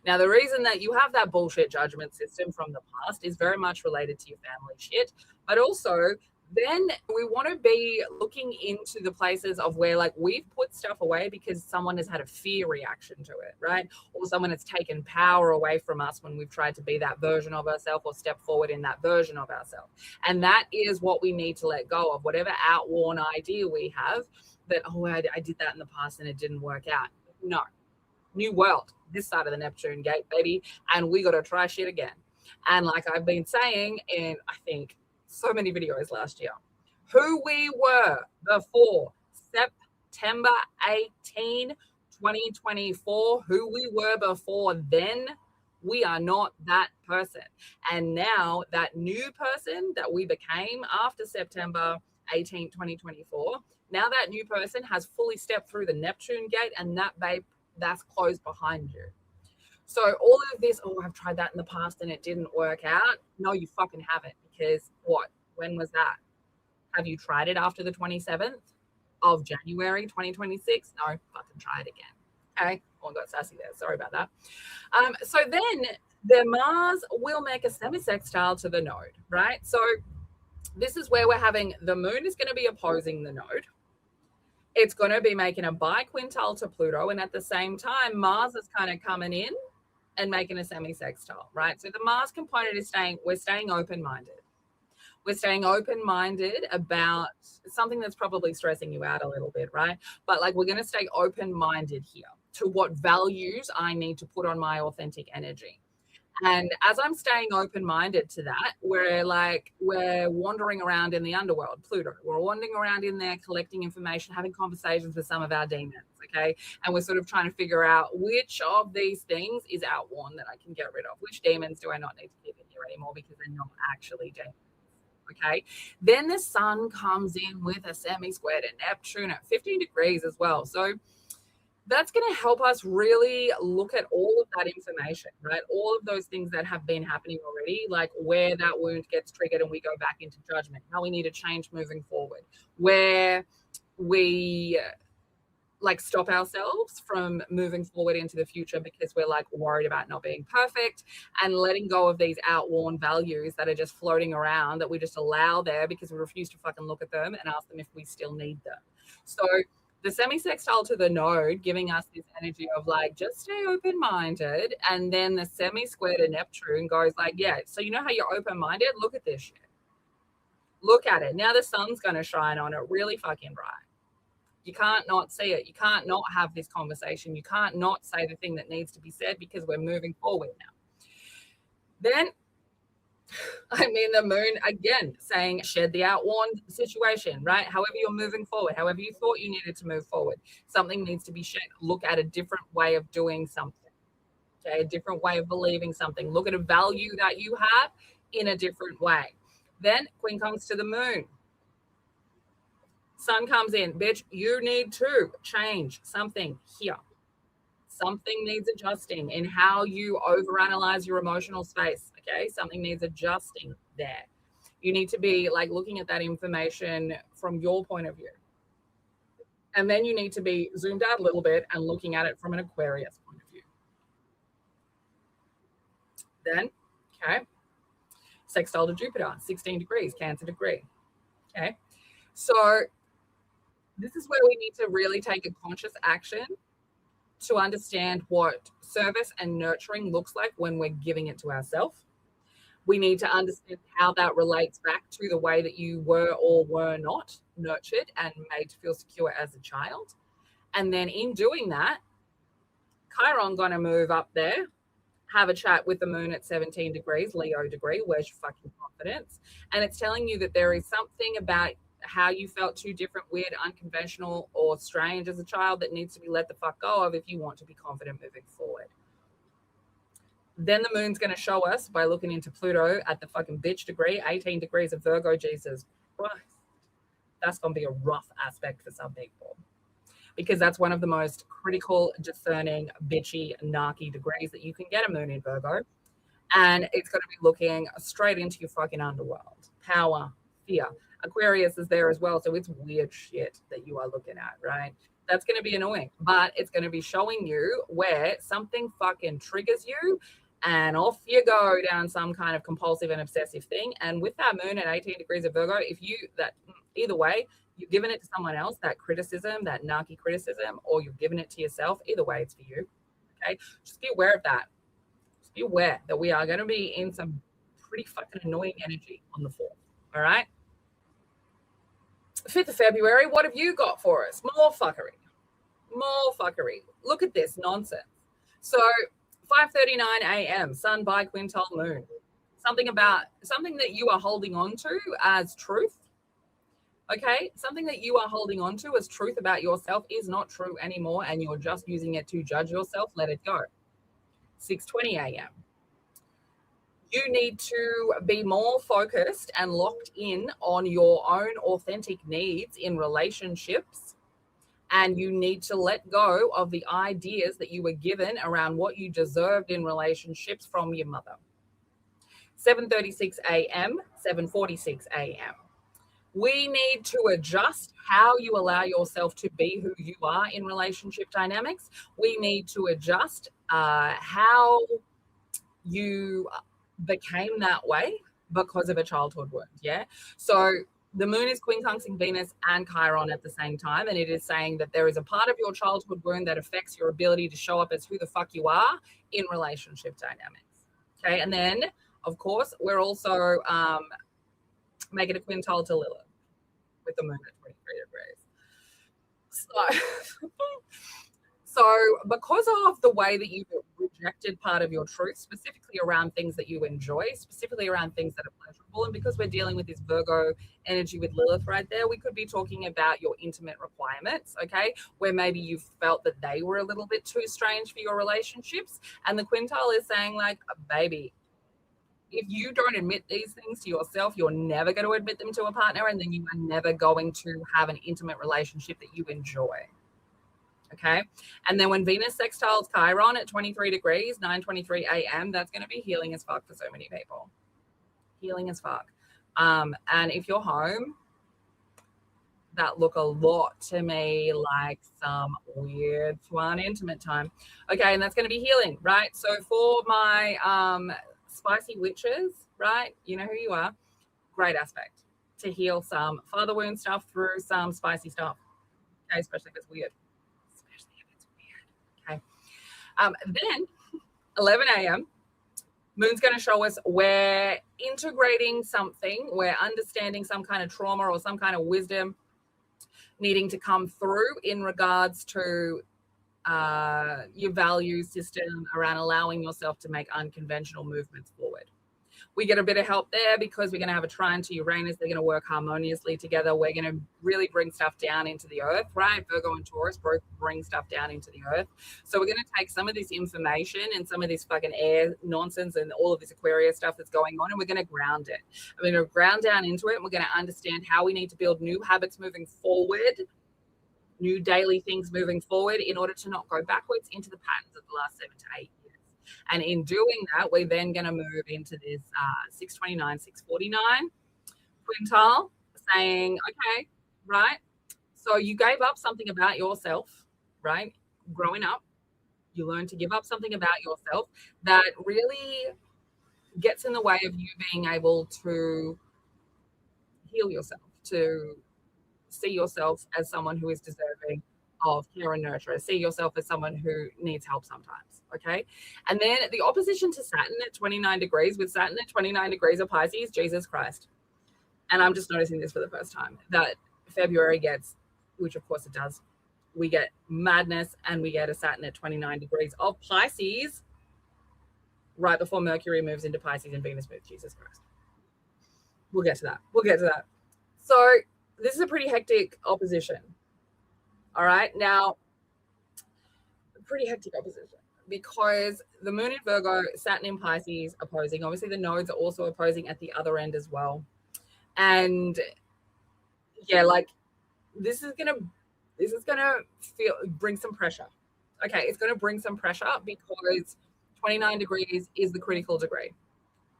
Now, the reason that you have that bullshit judgment system from the past is very much related to your family shit, but also then we want to be looking into the places of where like we've put stuff away because someone has had a fear reaction to it, right? Or someone has taken power away from us when we've tried to be that version of ourselves or step forward in that version of ourselves. And that is what we need to let go of, whatever outworn idea we have that, oh, I did that in the past and it didn't work out. No. New world, this side of the Neptune gate, baby. And we got to try shit again. And like I've been saying in, I think, so many videos last year, who we were before September 18, 2024, who we were before then, we are not that person. And now that new person that we became after September 18, 2024, now that new person has fully stepped through the Neptune gate and that babe, that's closed behind you. So all of this, oh, I've tried that in the past and it didn't work out. No, you fucking haven't, because what? When was that? Have you tried it after the 27th of January, 2026? No, fucking try it again. Okay. Oh, I got sassy there. Sorry about that. So then the Mars will make a semi-sextile to the node, right? So this is where we're having the moon is going to be opposing the node. It's going to be making a biquintile to Pluto. And at the same time, Mars is kind of coming in and making a semi-sextile, right? So the Mars component is we're staying open-minded. We're staying open-minded about something that's probably stressing you out a little bit, right? But like we're going to stay open-minded here to what values I need to put on my authentic energy. And as I'm staying open-minded to that, we're wandering around in the underworld, Pluto. We're wandering around in there, collecting information, having conversations with some of our demons, okay? And we're sort of trying to figure out which of these things is outworn that I can get rid of. Which demons do I not need to keep in here anymore because they're not actually demons, okay? Then the sun comes in with a semi-square to Neptune at 15 degrees as well. So that's going to help us really look at all of that information, right? All of those things that have been happening already, like where that wound gets triggered and we go back into judgment, how we need to change moving forward, where we like stop ourselves from moving forward into the future because we're like worried about not being perfect, and letting go of these outworn values that are just floating around that we just allow there because we refuse to fucking look at them and ask them if we still need them. So the semi-sextile to the node giving us this energy of like, just stay open-minded. And then the semi-square to Neptune goes like, yeah, so you know how you're open-minded? Look at this shit. Look at it. Now the sun's going to shine on it really fucking bright. You can't not see it. You can't not have this conversation. You can't not say the thing that needs to be said because we're moving forward now. Then the moon again saying shed the outworn situation, right? However you're moving forward, however you thought you needed to move forward, something needs to be shed. Look at a different way of doing something, okay? A different way of believing something. Look at a value that you have in a different way. Then Queen comes to the moon. Sun comes in. Bitch, you need to change something here. Something needs adjusting in how you overanalyze your emotional space, okay? Something needs adjusting there. You need to be like looking at that information from your point of view. And then you need to be zoomed out a little bit and looking at it from an Aquarius point of view. Then, okay. sextile to Jupiter, 16 degrees, Cancer degree. Okay. So this is where we need to really take a conscious action to understand what service and nurturing looks like when we're giving it to ourselves. We need to understand how that relates back to the way that you were or were not nurtured and made to feel secure as a child. And then in doing that, Chiron going to move up there, have a chat with the moon at 17 degrees, Leo degree. Where's your fucking confidence? And it's telling you that there is something about how you felt too different, weird, unconventional, or strange as a child that needs to be let the fuck go of if you want to be confident moving forward. Then the moon's going to show us by looking into Pluto at the fucking bitch degree, 18 degrees of Virgo. Jesus Christ. That's going to be a rough aspect for some people, because that's one of the most critical, discerning, bitchy, narky degrees that you can get a moon in Virgo. And it's going to be looking straight into your fucking underworld. Power, fear. Aquarius is there as well, so it's weird shit that you are looking at, right? That's going to be annoying, but it's going to be showing you where something fucking triggers you, and off you go down some kind of compulsive and obsessive thing. And with that moon at 18 degrees of Virgo, either way, you've given it to someone else, that criticism, that narky criticism, or you've given it to yourself, either way, it's for you. Okay, just be aware of that. Just be aware that we are going to be in some pretty fucking annoying energy on the 4th. All right. 5th of February, what have you got for us? More fuckery. Look at this nonsense. So 5:39 a.m. Sun by quintile moon. Something that you are holding on to as truth. Okay, something that you are holding on to as truth about yourself is not true anymore, and you're just using it to judge yourself. Let it go. 6:20 a.m. You need to be more focused and locked in on your own authentic needs in relationships. And you need to let go of the ideas that you were given around what you deserved in relationships from your mother. 7:36 a.m., 7:46 a.m. We need to adjust how you allow yourself to be who you are in relationship dynamics. We need to adjust how you became that way because of a childhood wound. Yeah. So the moon is quincunxing Venus and Chiron at the same time. And it is saying that there is a part of your childhood wound that affects your ability to show up as who the fuck you are in relationship dynamics. Okay. And then, of course, we're also making a quintile to Lilith with the moon at 23 degrees. So because of the way that you rejected part of your truth, specifically around things that you enjoy, specifically around things that are pleasurable, and because we're dealing with this Virgo energy with Lilith right there, we could be talking about your intimate requirements, okay, where maybe you felt that they were a little bit too strange for your relationships. And the quintile is saying, like, baby, if you don't admit these things to yourself, you're never going to admit them to a partner, and then you are never going to have an intimate relationship that you enjoy. Okay. And then when Venus sextiles Chiron at 23 degrees, 9:23 a.m., that's going to be healing as fuck for so many people. Healing as fuck. And if you're home, that look a lot to me like some weird fun intimate time. Okay. And that's going to be healing, right? So for my spicy witches, right? You know who you are. Great aspect to heal some father wound stuff through some spicy stuff. Okay. Especially if it's weird. Then 11 a.m. Moon's going to show us we're integrating something, we're understanding some kind of trauma or some kind of wisdom needing to come through in regards to your value system around allowing yourself to make unconventional movements forward. We get a bit of help there because we're going to have a trine to Uranus. They're going to work harmoniously together. We're going to really bring stuff down into the earth, right? Virgo and Taurus both bring stuff down into the earth. So we're going to take some of this information and some of this fucking air nonsense and all of this Aquarius stuff that's going on, and we're going to ground it. We're going to ground down into it, and we're going to understand how we need to build new habits moving forward, new daily things moving forward in order to not go backwards into the patterns of the last 7 to 8 years. And in doing that, we're then going to move into this 629, 649 quintile, saying, okay, right, so you gave up something about yourself, right? Growing up, you learned to give up something about yourself that really gets in the way of you being able to heal yourself, to see yourself as someone who is deserving of care and nurture, see yourself as someone who needs help sometimes. Okay. And then the opposition to Saturn at 29 degrees, with Saturn at 29 degrees of Pisces, Jesus Christ. And I'm just noticing this for the first time, that February gets, which of course it does, we get madness, and we get a Saturn at 29 degrees of Pisces right before Mercury moves into Pisces and Venus moves. Jesus Christ. We'll get to that. So this is a pretty hectic opposition. All right. Now, pretty hectic opposition because the moon in Virgo, Saturn in Pisces opposing. Obviously, the nodes are also opposing at the other end as well. And yeah, like this is gonna bring some pressure. Okay, it's gonna bring some pressure because 29 degrees is the critical degree.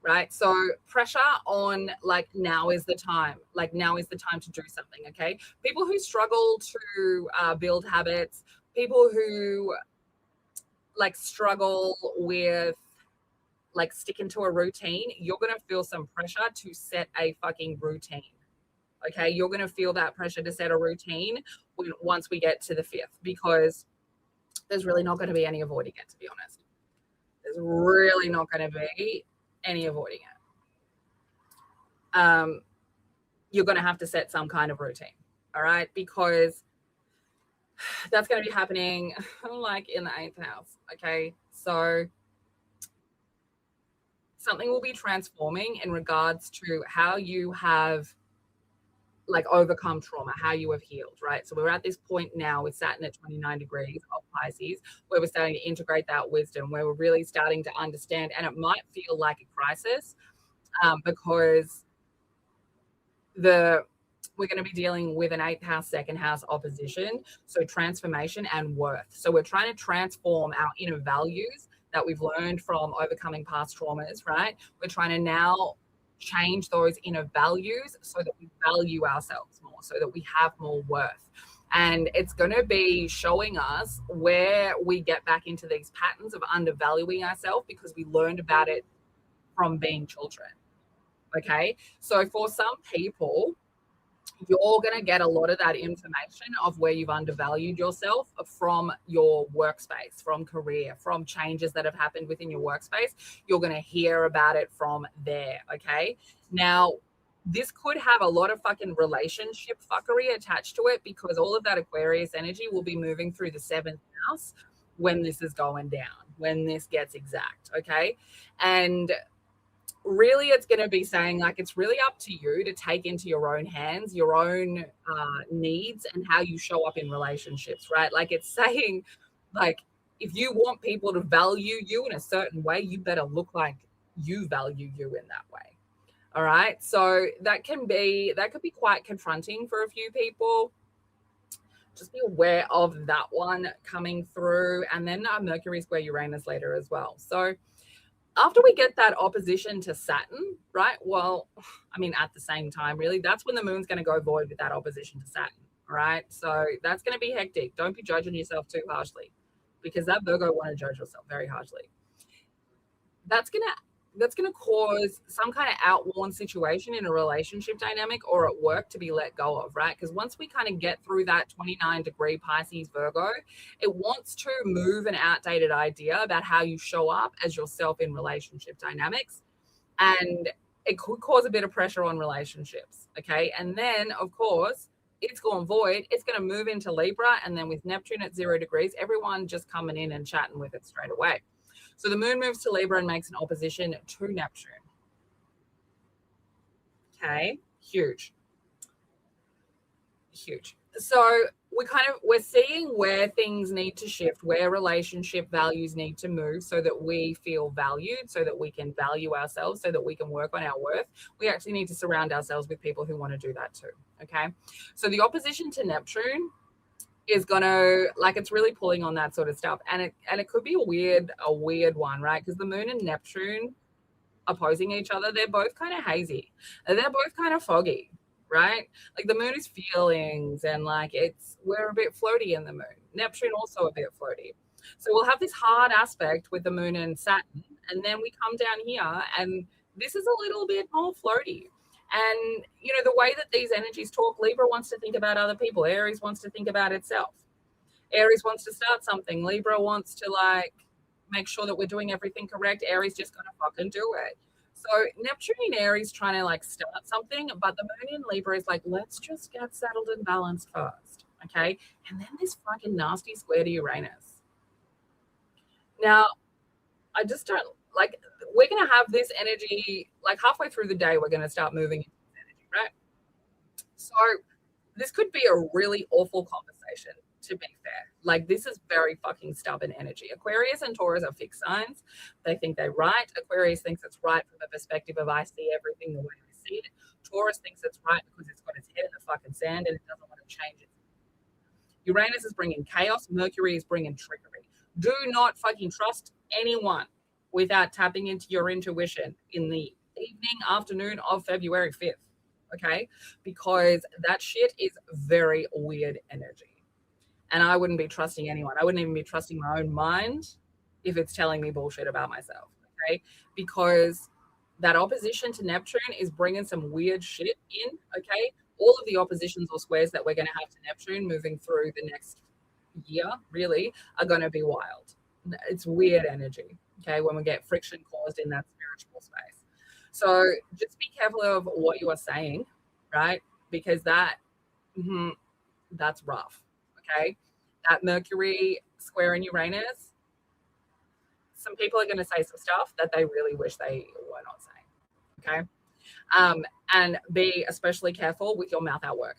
Right. So pressure on like now is the time, to do something. Okay. People who struggle to build habits, people who like struggle with like sticking to a routine, you're going to feel some pressure to set a fucking routine. Okay. You're going to feel that pressure to set a routine once we get to the 5th, because there's really not going to be any avoiding it, to be honest. There's really not going to be any avoiding it. You're going to have to set some kind of routine. All right. Because that's going to be happening like in the 8th house. Okay. So something will be transforming in regards to how you have like overcome trauma, how you have healed, right? So we're at this point now with Saturn at 29 degrees of Pisces, where we're starting to integrate that wisdom, where we're really starting to understand, and it might feel like a crisis because we're going to be dealing with an 8th house, 2nd house opposition. So transformation and worth. So we're trying to transform our inner values that we've learned from overcoming past traumas, right? We're trying to now change those inner values so that we value ourselves more, so that we have more worth. And it's going to be showing us where we get back into these patterns of undervaluing ourselves because we learned about it from being children. Okay. So for some people, you're going to get a lot of that information of where you've undervalued yourself from your workspace, from career, from changes that have happened within your workspace. You're going to hear about it from there. Okay. Now, this could have a lot of fucking relationship fuckery attached to it because all of that Aquarius energy will be moving through the 7th house when this is going down, when this gets exact. Okay. And really it's going to be saying like it's really up to you to take into your own hands your own needs and how you show up in relationships, right? Like it's saying like if you want people to value you in a certain way, you better look like you value you in that way. All right. So that could be quite confronting for a few people. Just be aware of that one coming through. And then Mercury square Uranus later as well. So after we get that opposition to Saturn, right? Well, I mean, at the same time, really, that's when the moon's going to go void with that opposition to Saturn, right? So that's going to be hectic. Don't be judging yourself too harshly because that Virgo want to judge yourself very harshly. That's going to cause some kind of outworn situation in a relationship dynamic or at work to be let go of, right? Because once we kind of get through that 29 degree Pisces Virgo, it wants to move an outdated idea about how you show up as yourself in relationship dynamics. And it could cause a bit of pressure on relationships, okay? And then, of course, it's going void. It's going to move into Libra. And then with Neptune at 0 degrees, everyone just coming in and chatting with it straight away. So the moon moves to Libra and makes an opposition to Neptune. Okay, huge. So we're seeing where things need to shift, where relationship values need to move so that we feel valued, so that we can value ourselves, so that we can work on our worth. We actually need to surround ourselves with people who want to do that too. Okay. So the opposition to Neptune is gonna like it's really pulling on that sort of stuff, and it could be a weird one, right? Because the moon and Neptune opposing each other, they're both kind of hazy and they're both kind of foggy, right? Like the moon is feelings and like we're a bit floaty in the moon. Neptune also a bit floaty. So we'll have this hard aspect with the moon and Saturn, And then we come down here, and this is a little bit more floaty. And, you know, the way that these energies talk, Libra wants to think about other people. Aries wants to think about itself. Aries wants to start something. Libra wants to, like, make sure that we're doing everything correct. Aries just gonna fucking do it. So Neptune in Aries trying to, like, start something, but the moon in Libra is like, let's just get settled and balanced first, okay? And then this fucking nasty square to Uranus. Now, I just don't, like, we're going to have this energy, like, halfway through the day, we're going to start moving into this energy, right? So this could be a really awful conversation, to be fair. Like, this is very fucking stubborn energy. Aquarius and Taurus are fixed signs. They think they're right. Aquarius thinks it's right from the perspective of, I see everything the way I see it. Taurus thinks it's right because it's got its head in the fucking sand and it doesn't want to change it. Uranus is bringing chaos. Mercury is bringing trickery. Do not fucking trust anyone without tapping into your intuition in the evening, afternoon of February 5th, okay? Because that shit is very weird energy. And I wouldn't be trusting anyone. I wouldn't even be trusting my own mind if it's telling me bullshit about myself, okay? Because that opposition to Neptune is bringing some weird shit in, okay? All of the oppositions or squares that we're going to have to Neptune moving through the next year, really, are going to be wild. It's weird energy, okay, when we get friction caused in that spiritual space. So just be careful of what you are saying, right? Because that's rough, okay? That Mercury square in Uranus, some people are going to say some stuff that they really wish they were not saying, okay? And be especially careful with your mouth outwork,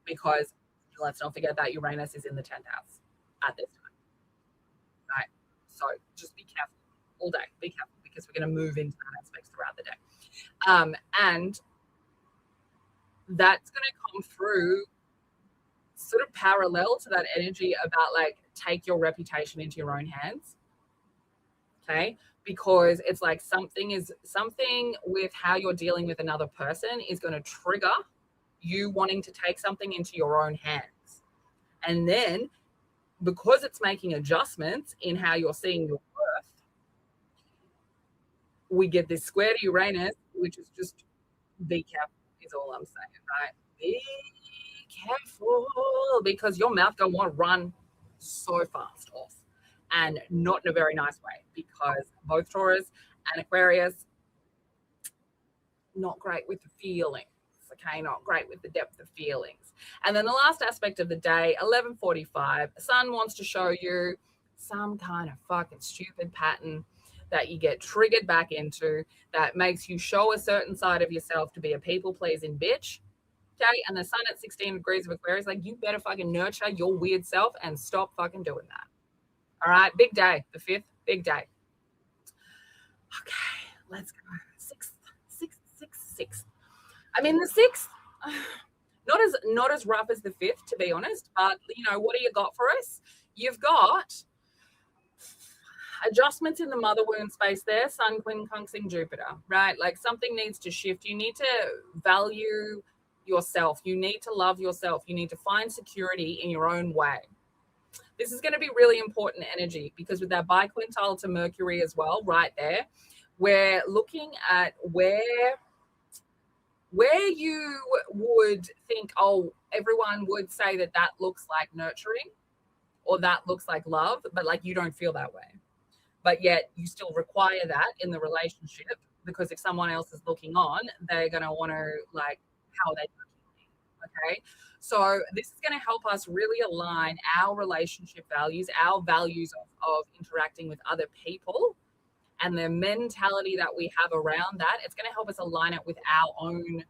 because let's not forget that Uranus is in the 10th house at this time, right? So just be careful all day. Be careful, because we're going to move into that aspects throughout the day. And that's going to come through sort of parallel to that energy about, like, take your reputation into your own hands, okay? Because it's like something with how you're dealing with another person is going to trigger you wanting to take something into your own hands. And then because it's making adjustments in how you're seeing your worth, we get this square to Uranus, which is just, be careful is all I'm saying, right? Be careful, because your mouth gonna want to run so fast off, and not in a very nice way, because both Taurus and Aquarius, not great with the feelings, okay? Not great with the depth of feelings. And then the last aspect of the day, 11:45, Sun wants to show you some kind of fucking stupid pattern that you get triggered back into, that makes you show a certain side of yourself to be a people-pleasing bitch, okay? And the Sun at 16 degrees of Aquarius, like, you better fucking nurture your weird self and stop fucking doing that. All right, big day, the 5th, big day. Okay, let's go. 6th. I mean, the 6th, not as rough as the 5th, to be honest, but, you know, what do you got for us? You've got adjustments in the mother wound space there, Sun, quincunxing Jupiter, right? Like, something needs to shift. You need to value yourself. You need to love yourself. You need to find security in your own way. This is going to be really important energy, because with that biquintile to Mercury as well, right there, we're looking at where you would think, oh, everyone would say that looks like nurturing or that looks like love, but, like, you don't feel that way. But yet you still require that in the relationship, because if someone else is looking on, they're going to want to, like, how are they touching me? Okay. So this is going to help us really align our relationship values, our values of interacting with other people, and the mentality that we have around that. It's going to help us align it with our own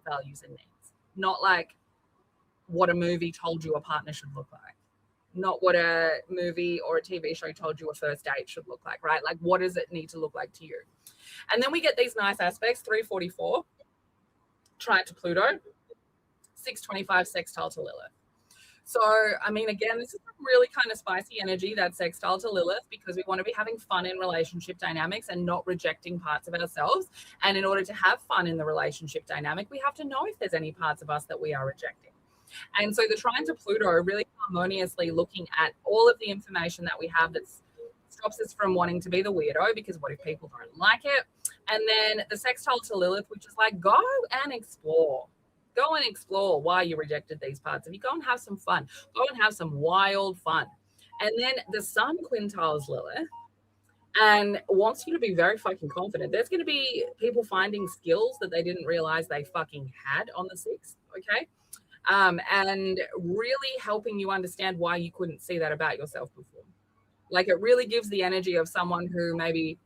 values and needs, not like what a movie told you a partner should look like, not what a movie or a TV show told you a first date should look like, right? Like, what does it need to look like to you? And then we get these nice aspects, 3:44, trine to Pluto, 6:25, sextile to Lilith. So, I mean, again, this is really kind of spicy energy, that sextile to Lilith, because we want to be having fun in relationship dynamics and not rejecting parts of ourselves. And in order to have fun in the relationship dynamic, we have to know if there's any parts of us that we are rejecting. And so the trine to Pluto are really harmoniously looking at all of the information that we have that's stops us from wanting to be the weirdo, because what if people don't like it? And then the sextile to Lilith, which is like, go and explore. Go and explore why you rejected these parts of you. Go and have some fun. Go and have some wild fun. And then the sun quintiles Lilith and wants you to be very fucking confident. There's going to be people finding skills that they didn't realize they fucking had on the 6th, okay? And really helping you understand why you couldn't see that about yourself before. Like, it really gives the energy of someone who maybe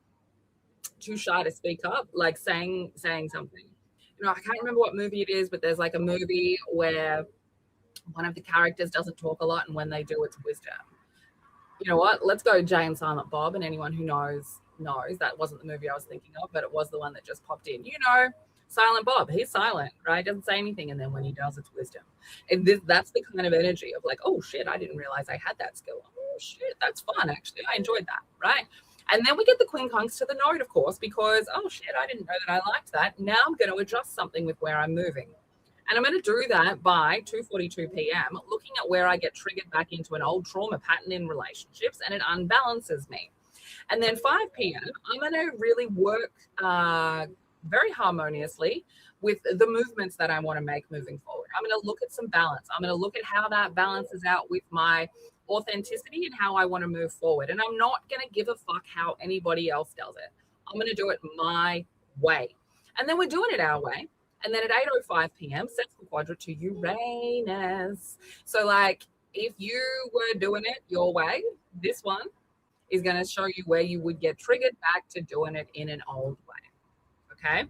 too shy to speak up, like saying something. You know, I can't remember what movie it is, but there's like a movie where one of the characters doesn't talk a lot, and when they do, it's wisdom. You know what? Let's go Jay and Silent Bob, and anyone who knows that wasn't the movie I was thinking of, but it was the one that just popped in. You know, Silent Bob, he's silent, right? Doesn't say anything, and then when he does, it's wisdom. And that's the kind of energy of like, oh shit, I didn't realize I had that skill. Oh shit, that's fun, actually. I enjoyed that, right? And then we get the quincunx to the node, of course, because, oh shit, I didn't know that I liked that. Now I'm going to adjust something with where I'm moving. And I'm going to do that by 2:42 p.m., looking at where I get triggered back into an old trauma pattern in relationships, and it unbalances me. And then 5 p.m., I'm going to really work very harmoniously with the movements that I want to make moving forward. I'm going to look at some balance. I'm going to look at how that balances out with my authenticity and how I want to move forward. And I'm not going to give a fuck how anybody else does it. I'm going to do it my way. And then we're doing it our way. And then at 8:05 p.m., sextile quadrant to Uranus. So like, if you were doing it your way, this one is going to show you where you would get triggered back to doing it in an old way. Okay.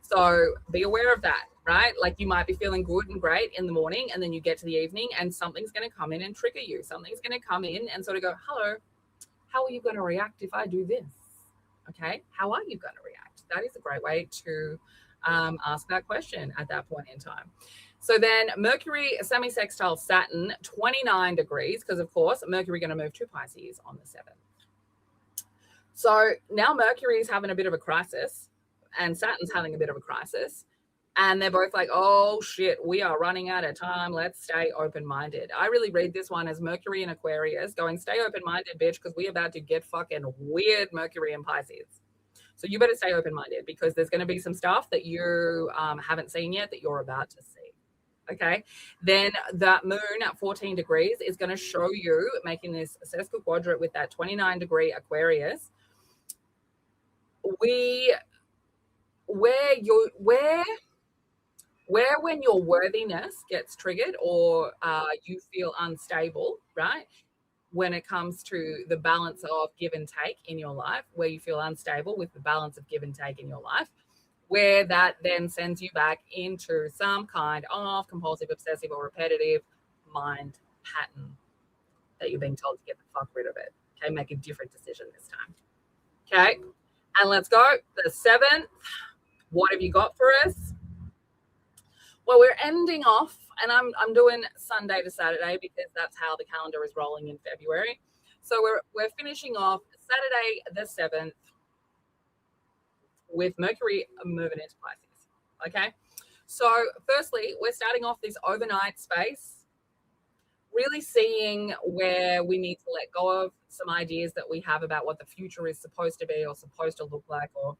So be aware of that, right? Like, you might be feeling good and great in the morning, and then you get to the evening and something's going to come in and trigger you. Something's going to come in and sort of go, hello, how are you going to react if I do this? Okay. How are you going to react? That is a great way to ask that question at that point in time. So then Mercury semi-sextile Saturn, 29 degrees, because of course Mercury going to move to Pisces on the 7th. So now Mercury is having a bit of a crisis, and Saturn's having a bit of a crisis, and they're both like, oh shit, we are running out of time. Let's stay open-minded. I really read this one as Mercury in Aquarius going, stay open-minded, bitch, because we're about to get fucking weird. Mercury in Pisces. So you better stay open-minded, because there's going to be some stuff that you haven't seen yet that you're about to see. Okay. Then that moon at 14 degrees is going to show you, making this sextile quadrant with that 29 degree Aquarius, where when your worthiness gets triggered, or you feel unstable, right? When it comes to the balance of give and take in your life, where you feel unstable with the balance of give and take in your life, where that then sends you back into some kind of compulsive, obsessive, or repetitive mind pattern that you're being told to get the fuck rid of it. Okay, make a different decision this time. Okay, and let's go. The 7th, what have you got for us? Well, we're ending off, and I'm doing Sunday to Saturday because that's how the calendar is rolling in February. So we're finishing off Saturday the 7th with Mercury moving into Pisces. Okay. So firstly, we're starting off this overnight space, really seeing where we need to let go of some ideas that we have about what the future is supposed to be or supposed to look like, or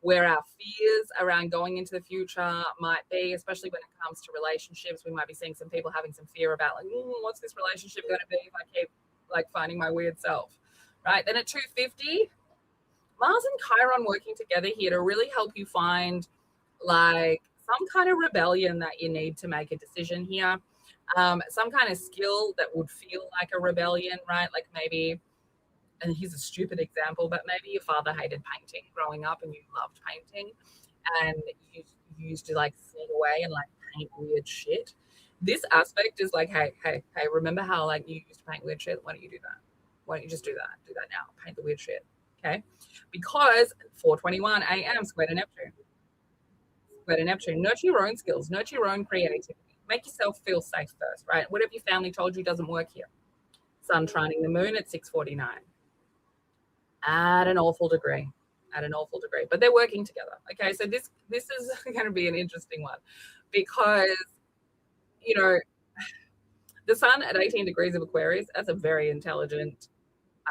where our fears around going into the future might be, especially when it comes to relationships. We might be seeing some people having some fear about, like, what's this relationship going to be if I keep like finding my weird self, right? Then at 2:50, Mars and Chiron working together here to really help you find like some kind of rebellion that you need to make a decision here. Some kind of skill that would feel like a rebellion, right? Like maybe, and here's a stupid example, but maybe your father hated painting growing up and you loved painting, and you used to like sneak away and like paint weird shit. This aspect is like, hey, remember how like you used to paint weird shit? Why don't you do that? Why don't you just do that? Do that now. Paint the weird shit. Okay. Because 4:21 a.m. square to Neptune. Square to Neptune. Nurture your own skills, nurture your own creativity. Make yourself feel safe first, right? Whatever your family told you doesn't work here. Sun trining the moon at 6:49. At an awful degree. But they're working together. Okay, so this is going to be an interesting one, because, you know, the sun at 18 degrees of Aquarius, that's a very intelligent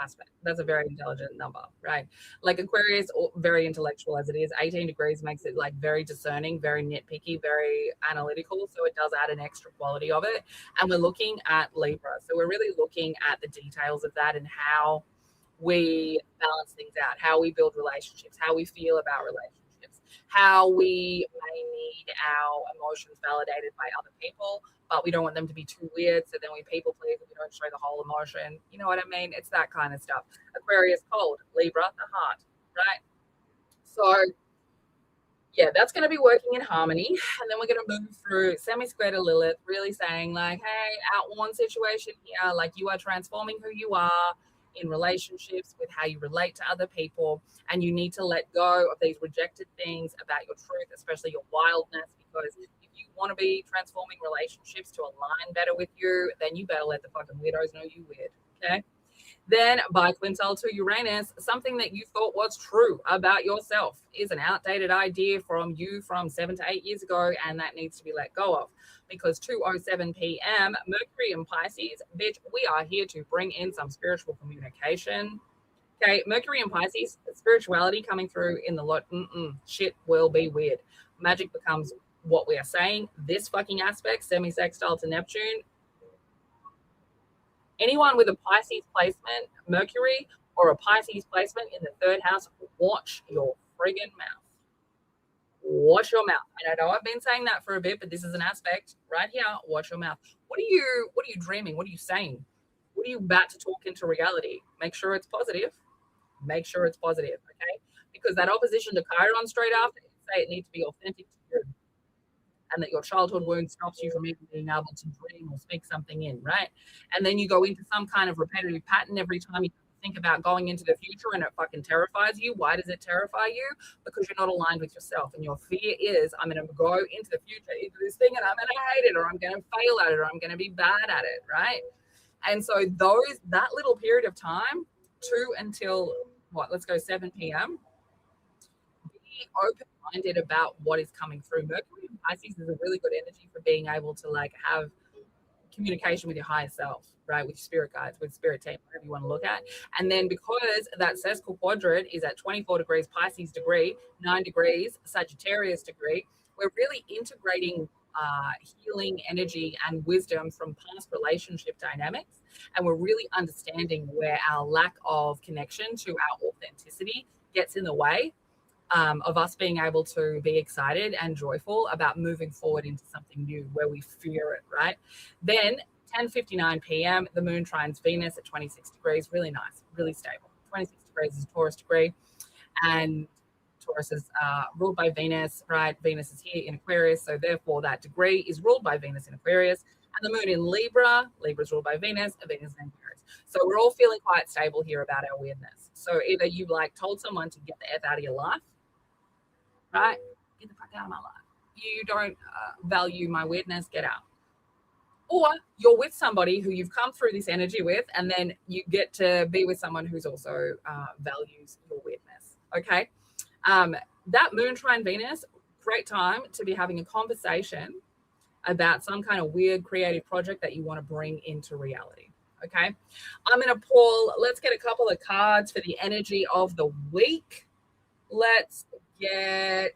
aspect. That's a very intelligent number, right? Like Aquarius, very intellectual as it is. 18 degrees makes it like very discerning, very nitpicky, very analytical. So it does add an extra quality of it. And we're looking at Libra. So we're really looking at the details of that and how we balance things out, how we build relationships, how we feel about relationships, how we may need our emotions validated by other people, but we don't want them to be too weird. So then we people please and we don't show the whole emotion. You know what I mean? It's that kind of stuff. Aquarius, cold. Libra, the heart, right? So yeah, that's going to be working in harmony. And then we're going to move through semi-square to Lilith, really saying like, hey, outworn situation here, like you are transforming who you are in relationships with how you relate to other people. And you need to let go of these rejected things about your truth, especially your wildness, because if you want to be transforming relationships to align better with you, then you better let the fucking weirdos know you weird. Okay. Then by quintal to Uranus, something that you thought was true about yourself is an outdated idea from you from 7 to 8 years ago, and that needs to be let go of. Because 2:07 p.m., Mercury in Pisces, bitch, we are here to bring in some spiritual communication. Okay, Mercury in Pisces, spirituality coming through in the lot. Shit will be weird. Magic becomes what we are saying. This fucking aspect, semi-sextile to Neptune, anyone with a Pisces placement, Mercury, or a Pisces placement in the third house, watch your friggin' mouth. Watch your mouth. And I know I've been saying that for a bit, but this is an aspect right here. Watch your mouth. What are you dreaming? What are you saying? What are you about to talk into reality? Make sure it's positive. Make sure it's positive, okay? Because that opposition to Chiron straight after, say it needs to be authentic to you, and that your childhood wound stops you from even being able to dream or speak something in, right? And then you go into some kind of repetitive pattern every time you think about going into the future and it fucking terrifies you. Why does it terrify you? Because you're not aligned with yourself. And your fear is, I'm going to go into the future, into this thing, and I'm going to hate it, or I'm going to fail at it, or I'm going to be bad at it, right? And so that little period of time, 2 until what, let's go 7 p.m., be open-minded about what is coming through. Mercury in Pisces is a really good energy for being able to like have communication with your higher self, right? With spirit guides, with spirit team, whatever you want to look at. And then because that sesquil quadrant is at 24 degrees Pisces degree, 9 degrees Sagittarius degree, we're really integrating healing energy and wisdom from past relationship dynamics. And we're really understanding where our lack of connection to our authenticity gets in the way of us being able to be excited and joyful about moving forward into something new where we fear it, right? Then 10:59 p.m., the moon trines Venus at 26 degrees, really nice, really stable. 26 degrees is Taurus degree, and Taurus is ruled by Venus, right? Venus is here in Aquarius, so therefore that degree is ruled by Venus in Aquarius. And the moon in Libra, Libra is ruled by Venus, and Venus in Aquarius. So we're all feeling quite stable here about our weirdness. So either you like told someone to get the F out of your life, right? Get the fuck out of my life. You don't value my weirdness, get out. Or you're with somebody who you've come through this energy with, and then you get to be with someone who's also values your weirdness. Okay. That moon trine Venus, great time to be having a conversation about some kind of weird creative project that you want to bring into reality. Okay. I'm going to pull, let's get a couple of cards for the energy of the week. Let's get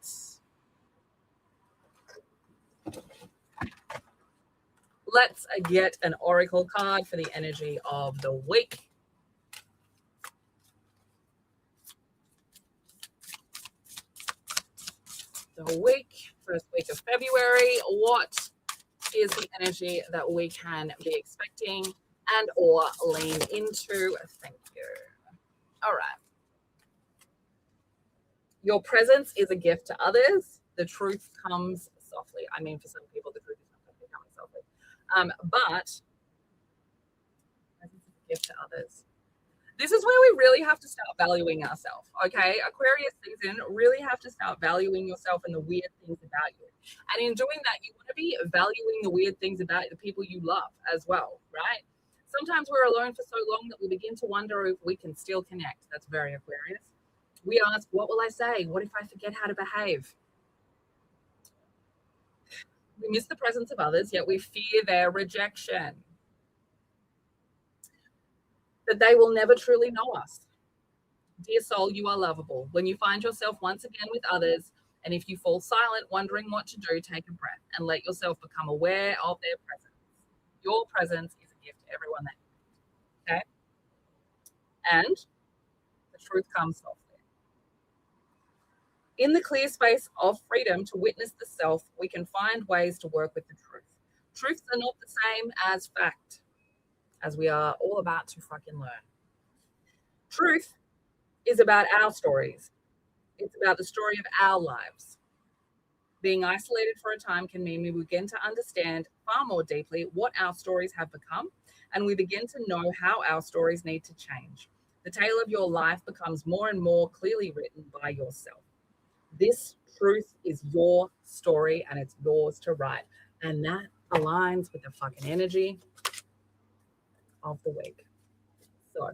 an oracle card for the energy of the week. The week, first week of February. What is the energy that we can be expecting and or lean into? Thank you. All right. Your presence is a gift to others. The truth comes softly. I mean, for some people, the truth is not going to be coming softly. But presence is a gift to others. This is where we really have to start valuing ourselves. Okay, Aquarius season, really have to start valuing yourself and the weird things about you. And in doing that, you want to be valuing the weird things about the people you love as well, right? Sometimes we're alone for so long that we begin to wonder if we can still connect. That's very Aquarius. We ask, what will I say? What if I forget how to behave? We miss the presence of others, yet we fear their rejection. that they will never truly know us. Dear soul, you are lovable. When you find yourself once again with others, and if you fall silent, wondering what to do, take a breath and let yourself become aware of their presence. Your presence is a gift to everyone that you meet. Okay? And the truth comes softly. In the clear space of freedom to witness the self, we can find ways to work with the truth. Truths are not the same as fact, as we are all about to fucking learn. Truth is about our stories. It's about the story of our lives. Being isolated for a time can mean we begin to understand far more deeply what our stories have become, and we begin to know how our stories need to change. The tale of your life becomes more and more clearly written by yourself. This truth is your story and it's yours to write. And that aligns with the fucking energy of the week. So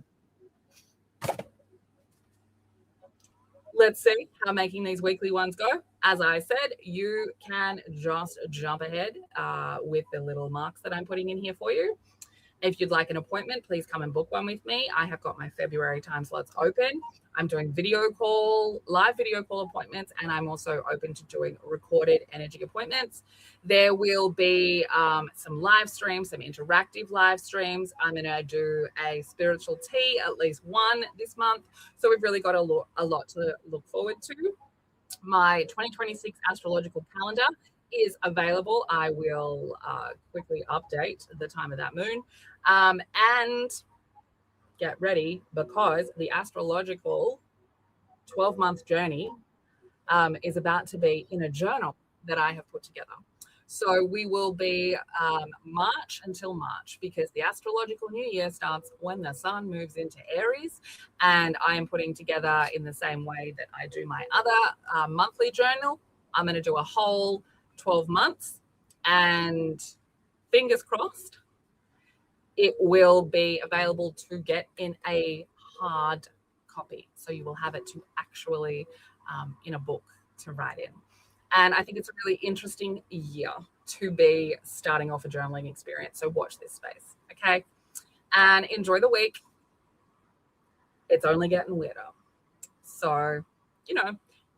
let's see how making these weekly ones go. As I said, you can just jump ahead with the little marks that I'm putting in here for you. If you'd like an appointment, please come and book one with me. I have got my February time slots open. I'm doing live video call appointments, and I'm also open to doing recorded energy appointments. There will be some live streams, some interactive live streams. I'm going to do a spiritual tea, at least one this month. So we've really got a lot to look forward to. My 2026 astrological calendar is available. I will quickly update the time of that moon. And get ready, because the astrological 12-month journey is about to be in a journal that I have put together. So we will be March until March, because the astrological new year starts when the sun moves into Aries. And I am putting together, in the same way that I do my other monthly journal, I'm going to do a whole 12 months, and fingers crossed, it will be available to get in a hard copy. So you will have it to actually in a book to write in. And I think it's a really interesting year to be starting off a journaling experience. So watch this space, okay? And enjoy the week. It's only getting weirder. So,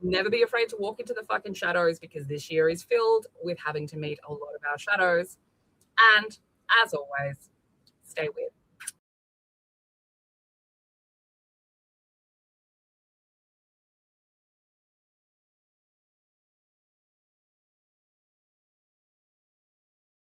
never be afraid to walk into the fucking shadows, because this year is filled with having to meet a lot of our shadows. And as always, stay weird.